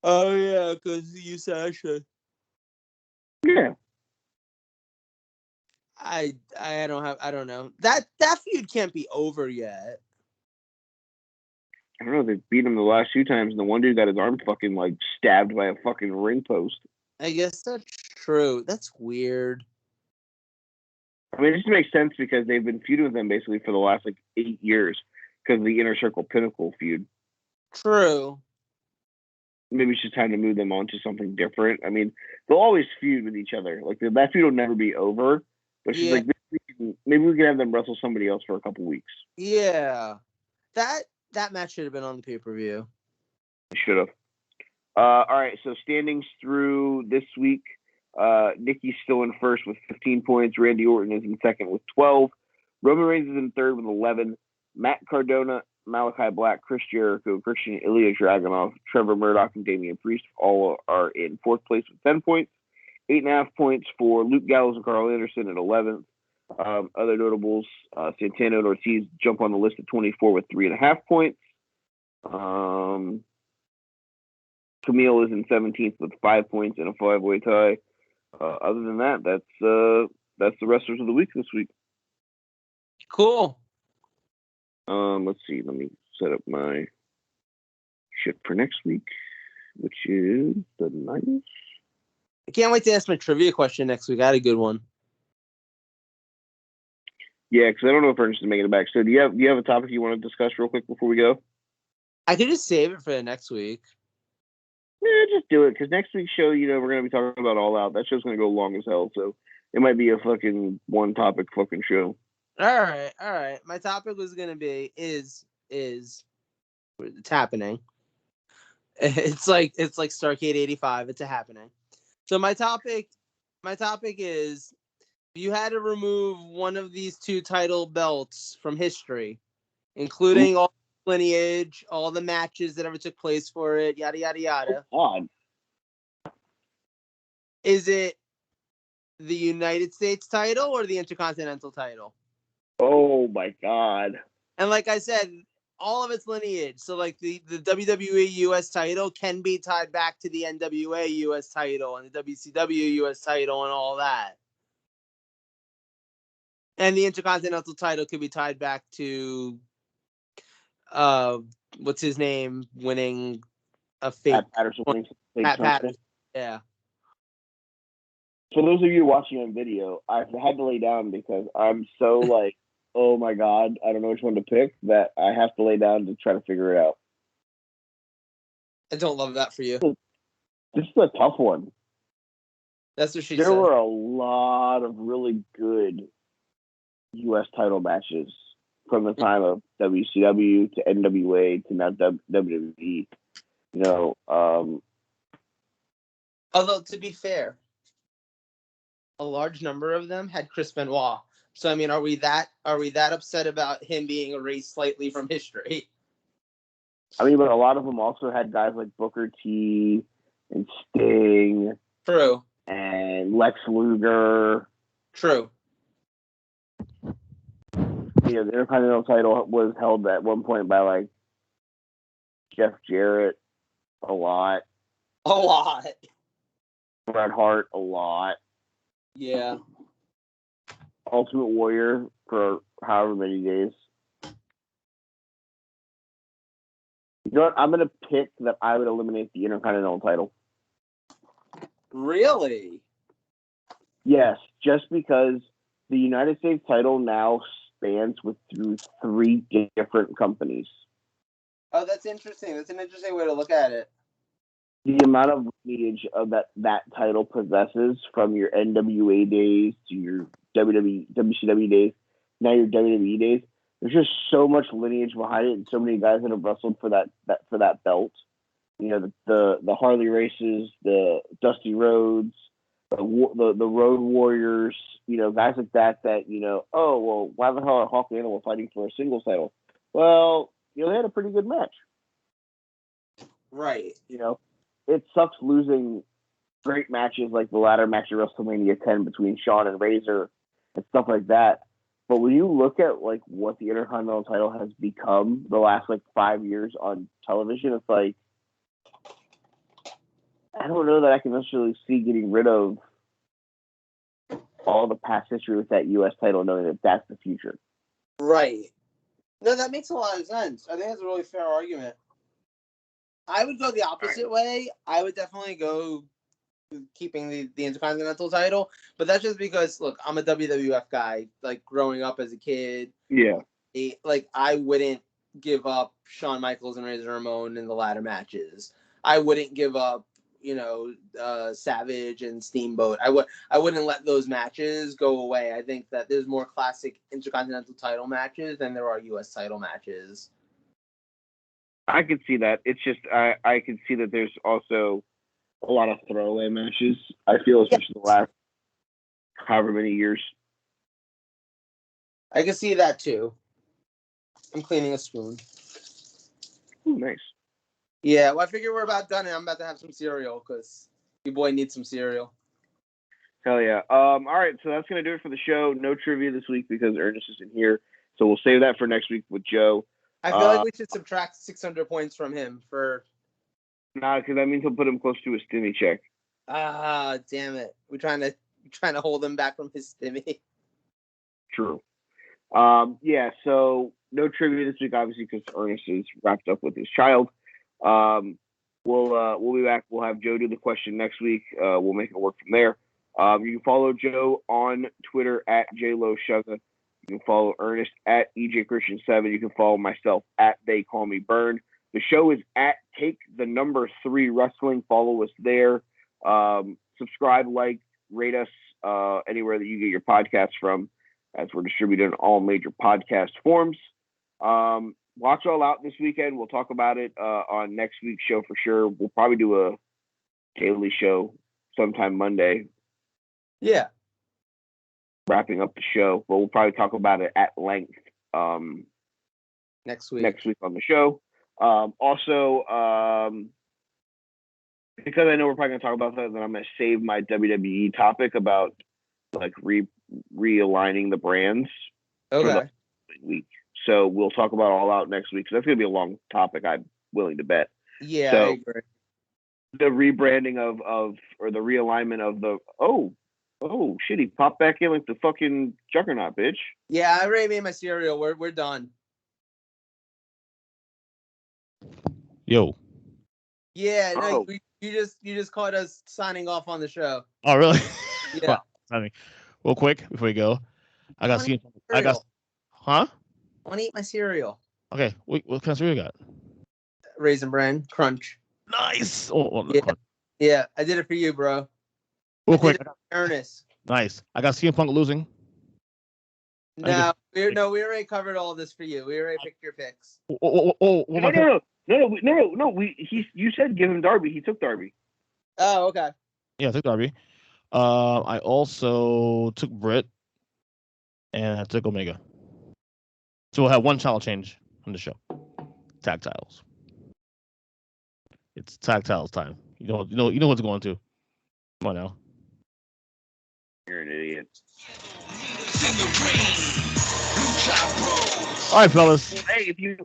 Oh yeah, because you Sasha. Yeah. I don't know. That feud can't be over yet. I don't know. They beat him the last 2 times, and the one dude got his arm fucking like stabbed by a fucking ring post. I guess that's true. That's weird. I mean, it just makes sense because they've been feuding with them basically for the last like 8 years because of the Inner Circle Pinnacle feud. True. Maybe it's just time to move them on to something different. I mean, they'll always feud with each other. Like that feud will never be over. But she's like, maybe we can have them wrestle somebody else for a couple weeks. Yeah, that match should have been on the pay-per-view. Should have. All right, so standings through this week. Nikki's still in first with 15 points. Randy Orton is in second with 12. Roman Reigns is in third with 11. Matt Cardona, Malachi Black, Chris Jericho, Christian Ilya Dragunov, Trevor Murdoch, and Damian Priest all are in fourth place with 10 points. 8.5 points for Luke Gallows and Carl Anderson at 11th. Other notables, Santana and Ortiz jump on the list at 24 with 3.5 points. Camille is in 17th with 5 points in a 5-way tie. Other than that, that's the wrestlers of the week this week. Cool. Let's see. Let me set up my shit for next week, which is the 9th. I can't wait to ask my trivia question next week. I had a good one. Yeah, because I don't know if Ernest is making it back. So do you have a topic you want to discuss real quick before we go? I could just save it for the next week. Yeah, just do it, because next week's show, we're going to be talking about All Out. That show's going to go long as hell, so it might be a fucking one-topic fucking show. All right. My topic was going to be is it's happening. It's like Starcade 85. It's a happening. So my topic is, if you had to remove one of these two title belts from history, including all the lineage, all the matches that ever took place for it, yada yada yada. God. Is it the United States title or the Intercontinental title? Oh my God. And like I said, all of its lineage. So like the WWE US title can be tied back to the NWA US title and the WCW US title and all that. And the Intercontinental title could be tied back to what's his name winning a fake Pat Patterson. Pat Patterson. Yeah. For those of you watching on video, I've had to lay down because I'm so like, oh my God, I don't know which one to pick, that I have to lay down to try to figure it out. I don't love that for you. This is a tough one. That's what she said. There were a lot of really good U.S. title matches from the time of WCW to NWA to now WWE. Although, to be fair, a large number of them had Chris Benoit. So, I mean, are we that upset about him being erased slightly from history? I mean, but a lot of them also had guys like Booker T and Sting. True. And Lex Luger. True. The Intercontinental title was held at one point by like Jeff Jarrett a lot. Bret Hart a lot. Yeah. Ultimate Warrior for however many days. You know what? I'm going to pick that I would eliminate the Intercontinental title. Really? Yes, just because the United States title now spans through 3 different companies. Oh, that's interesting. That's an interesting way to look at it. The amount of lineage of that title possesses, from your NWA days to your WCW days, now your WWE days. There's just so much lineage behind it, and so many guys that have wrestled for that belt. The Harley Races, the Dusty Rhodes, the Road Warriors. Guys like that. Oh well, why the hell are Hawk and Animal fighting for a singles title? Well, they had a pretty good match. Right. It sucks losing great matches like the ladder match at WrestleMania 10 between Shawn and Razor and stuff like that. But when you look at like what the Intercontinental title has become the last 5 years on television, it's like, I don't know that I can necessarily see getting rid of all the past history with that U.S. title, knowing that that's the future. Right. No, that makes a lot of sense. I think that's a really fair argument. I would go the opposite way. I would definitely go keeping the Intercontinental title, but that's just because, look, I'm a WWF guy. Like, growing up as a kid, yeah, I wouldn't give up Shawn Michaels and Razor Ramon in the ladder matches. I wouldn't give up, Savage and Steamboat. I wouldn't let those matches go away. I think that there's more classic Intercontinental title matches than there are U.S. title matches. I could see that. It's just I can see that there's also a lot of throwaway matches. I feel, especially the last however many years. I can see that too. I'm cleaning a spoon. Ooh, nice. Yeah, well, I figure we're about done, and I'm about to have some cereal because your boy needs some cereal. Hell yeah. All right, so that's going to do it for the show. No trivia this week because Ernest isn't here, so we'll save that for next week with Joe. I feel like we should subtract 600 points from him for... Nah, because that means he'll put him close to his stimmy check. Ah, damn it. We're trying to hold him back from his stimmy. True. Yeah, so no trivia this week, obviously, because Ernest is wrapped up with his child. We'll be back. We'll have Joe do the question next week. We'll make it work from there. You can follow Joe on Twitter at JLoShuga. You can follow Ernest at EJChristian7. You can follow myself at They Call Me Burn. The show is at Take3 Wrestling. Follow us there. Subscribe, like, rate us anywhere that you get your podcasts from, as we're distributed in all major podcast forms. Watch All Out this weekend. We'll talk about it on next week's show for sure. We'll probably do a daily show sometime Monday. Yeah. Wrapping up the show, but we'll probably talk about it at length next week on the show. Also, because I know we're probably going to talk about that, then I'm going to save my WWE topic about like realigning the brands for the week. So we'll talk about All Out next week. So that's going to be a long topic. I'm willing to bet. Yeah, so I agree. The rebranding of or the realignment of the shit, he popped back in like the fucking juggernaut, bitch. Yeah, I already made my cereal. We're done. Yo. Yeah, no, you just caught us signing off on the show. Oh, really? Yeah. Well, I mean, real quick before we go, I got. Huh? I want to eat my cereal. Okay, what kind of cereal you got? Raisin Bran Crunch. Nice. Yeah, I did it for you, bro. Real quick, Ernest. Nice. I got CM Punk losing. No, we already covered all this for you. We already picked your picks. No. You said give him Darby. He took Darby. Oh, okay. Yeah, I took Darby. I also took Britt, and I took Omega. So we'll have one title change on the show. Tag titles. It's tag titles time. You know what's going to. Come on now. You're an idiot. All right, fellas. Hey, if you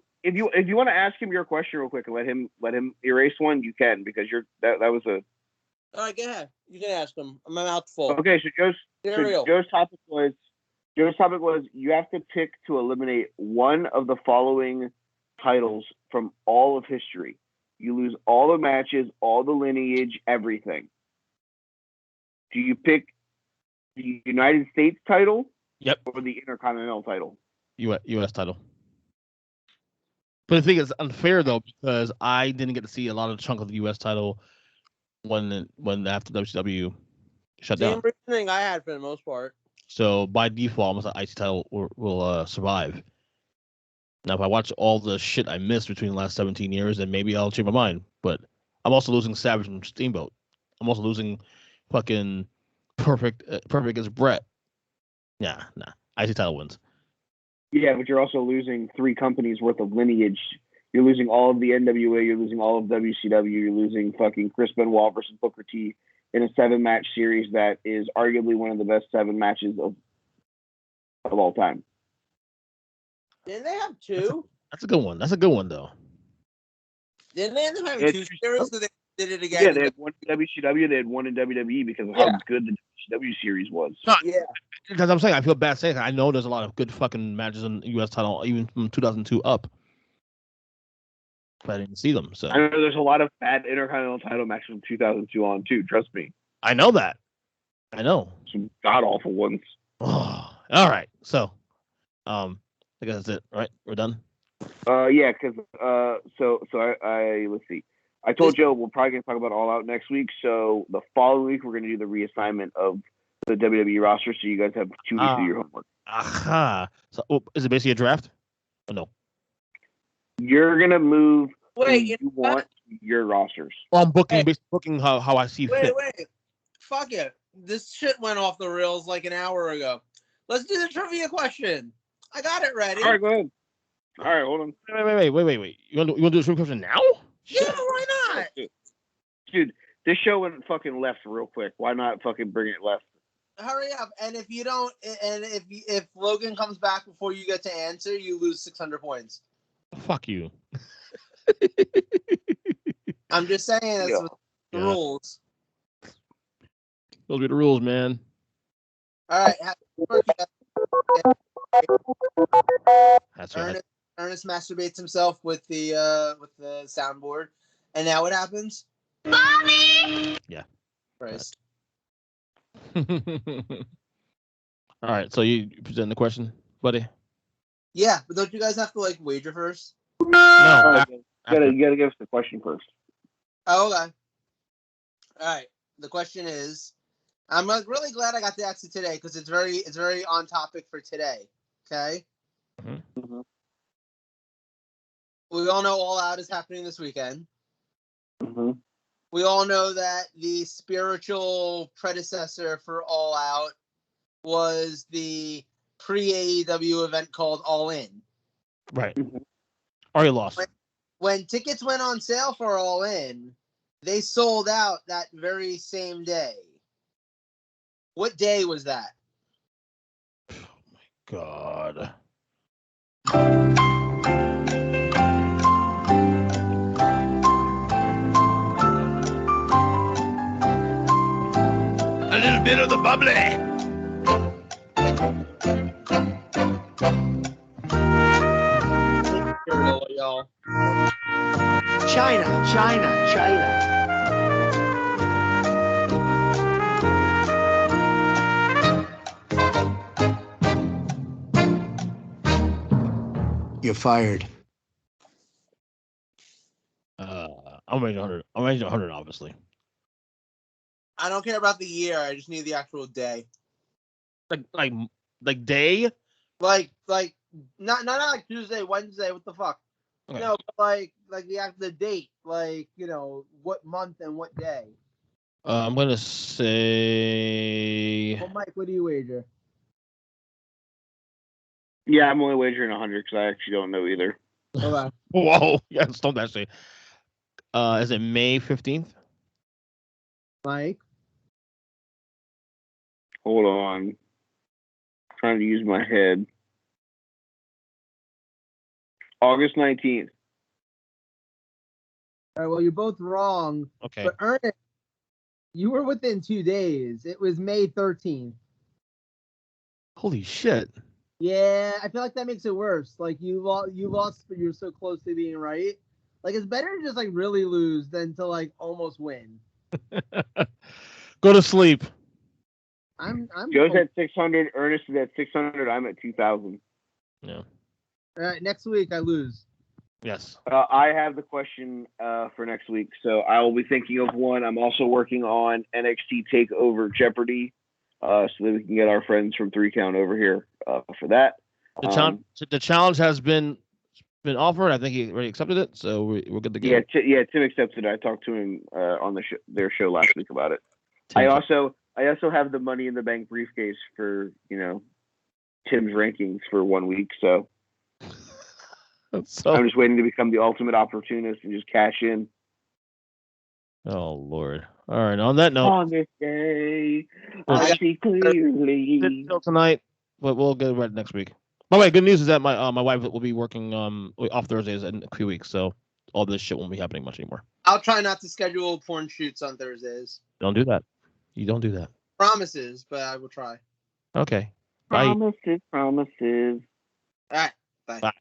want to ask him your question real quick and let him erase one, you can, because that was a. All right, go ahead. You can ask him. I'm out full. Okay, so Joe's topic was you have to pick to eliminate one of the following titles from all of history. You lose all the matches, all the lineage, everything. Do you pick the United States title? Yep. Or the Intercontinental title? U.S. title. But the thing is unfair though, because I didn't get to see a lot of chunk of the U.S. title when after WCW shut down. Same reasoning I had for the most part. So by default, almost the IC title will survive. Now, if I watch all the shit I missed between the last 17 years, then maybe I'll change my mind. But I'm also losing Savage and Steamboat. I'm also losing fucking Perfect against Brett. Nah. IC title wins. Yeah, but you're also losing 3 companies worth of lineage. You're losing all of the NWA. You're losing all of WCW. You're losing fucking Chris Benoit versus Booker T in a 7-match series that is arguably one of the best 7 matches of all time. Didn't they have 2? That's a good one. That's a good one, though. Didn't they end up having 2 series? So they did it again. Yeah, they had one in WCW. They had one in WWE because of how good the WCW series was. Yeah. Because I'm saying, I feel bad saying I know there's a lot of good fucking matches in the U.S. title, even from 2002 up. But I didn't see them. So I know there's a lot of bad Intercontinental title matches from 2002 on, too. Trust me. I know that. I know. Some god-awful ones. Oh, all right. So, I guess that's it, right? We're done? Yeah, because, so I let's see. I told Joe we're probably going to talk about All Out next week. So the following week, we're going to do the reassignment of the WWE roster. So you guys have 2 weeks to do your homework. Aha. So is it basically a draft? Or no? You're going to move Wait, you want your rosters. Well, I'm booking how I see fit. Wait. Fuck it. This shit went off the rails like an hour ago. Let's do the trivia question. I got it ready. All right, go ahead. All right, hold on. Wait. You want to do a trivia question now? Yeah, why not? Dude, this show went fucking left real quick. Why not fucking bring it left? Hurry up. And if you don't, and if Logan comes back before you get to answer, you lose 600 points. Fuck you. I'm just saying that's the rules. Those are the rules, man. All right. That's right. Ernest masturbates himself with the soundboard, and now what happens? Mommy! Yeah. Christ. All right. So you present the question, buddy? Yeah, but don't you guys have to wager first? No. You gotta give us the question first. Oh, okay. All right. The question is, I'm really glad I got to ask it today because it's very on topic for today. Okay. Mm-hmm. We all know All Out is happening this weekend. Mm-hmm. We all know that the spiritual predecessor for All Out was the pre-AEW event called All In. Right. Mm-hmm. Already lost. When tickets went on sale for All In, they sold out that very same day. What day was that? God. A little bit of the bubbly. Y'all. China. You're fired. I'm raising 100. I'm raising 100, obviously. I don't care about the year. I just need the actual day. Like day. Like not like Tuesday, Wednesday. What the fuck? Okay. No, but like the date. Like what month and what day. I'm gonna say. Well, Mike, what do you wager? Yeah, I'm only wagering 100 because I actually don't know either. Okay. Whoa! Yes, don't actually. Is it May 15th? Mike. Hold on. Trying to use my head. August 19th. All right. Well, you're both wrong. Okay. But Ernest, you were within 2 days. It was May 13th. Holy shit! Yeah, I feel like that makes it worse. Like you lost, but you're so close to being right. Like it's better to just like really lose than to like almost win. Go to sleep. I'm Joe's at 600. Ernest is at 600. I'm at 2,000. Yeah. All right, next week I lose. Yes. I have the question for next week, so I will be thinking of one. I'm also working on NXT Takeover Jeopardy, so that we can get our friends from 3 Count over here for that. The challenge has been offered. I think he already accepted it, so we're good to go. Yeah, Tim accepted it. I talked to him on their show last week about it. Tim I also have the Money in the Bank briefcase for Tim's rankings for 1 week, so. So, I'm just waiting to become the ultimate opportunist and just cash in. oh Lord! All right. On that note, On this day, I see clearly. Still tonight, but we'll get right next week. By the way, good news is that my wife will be working off Thursdays in a few weeks, so all this shit won't be happening much anymore. I'll try not to schedule porn shoots on Thursdays. Don't do that. You don't do that. Promises, but I will try. Okay. Bye. Promises. All right. Bye. Bye.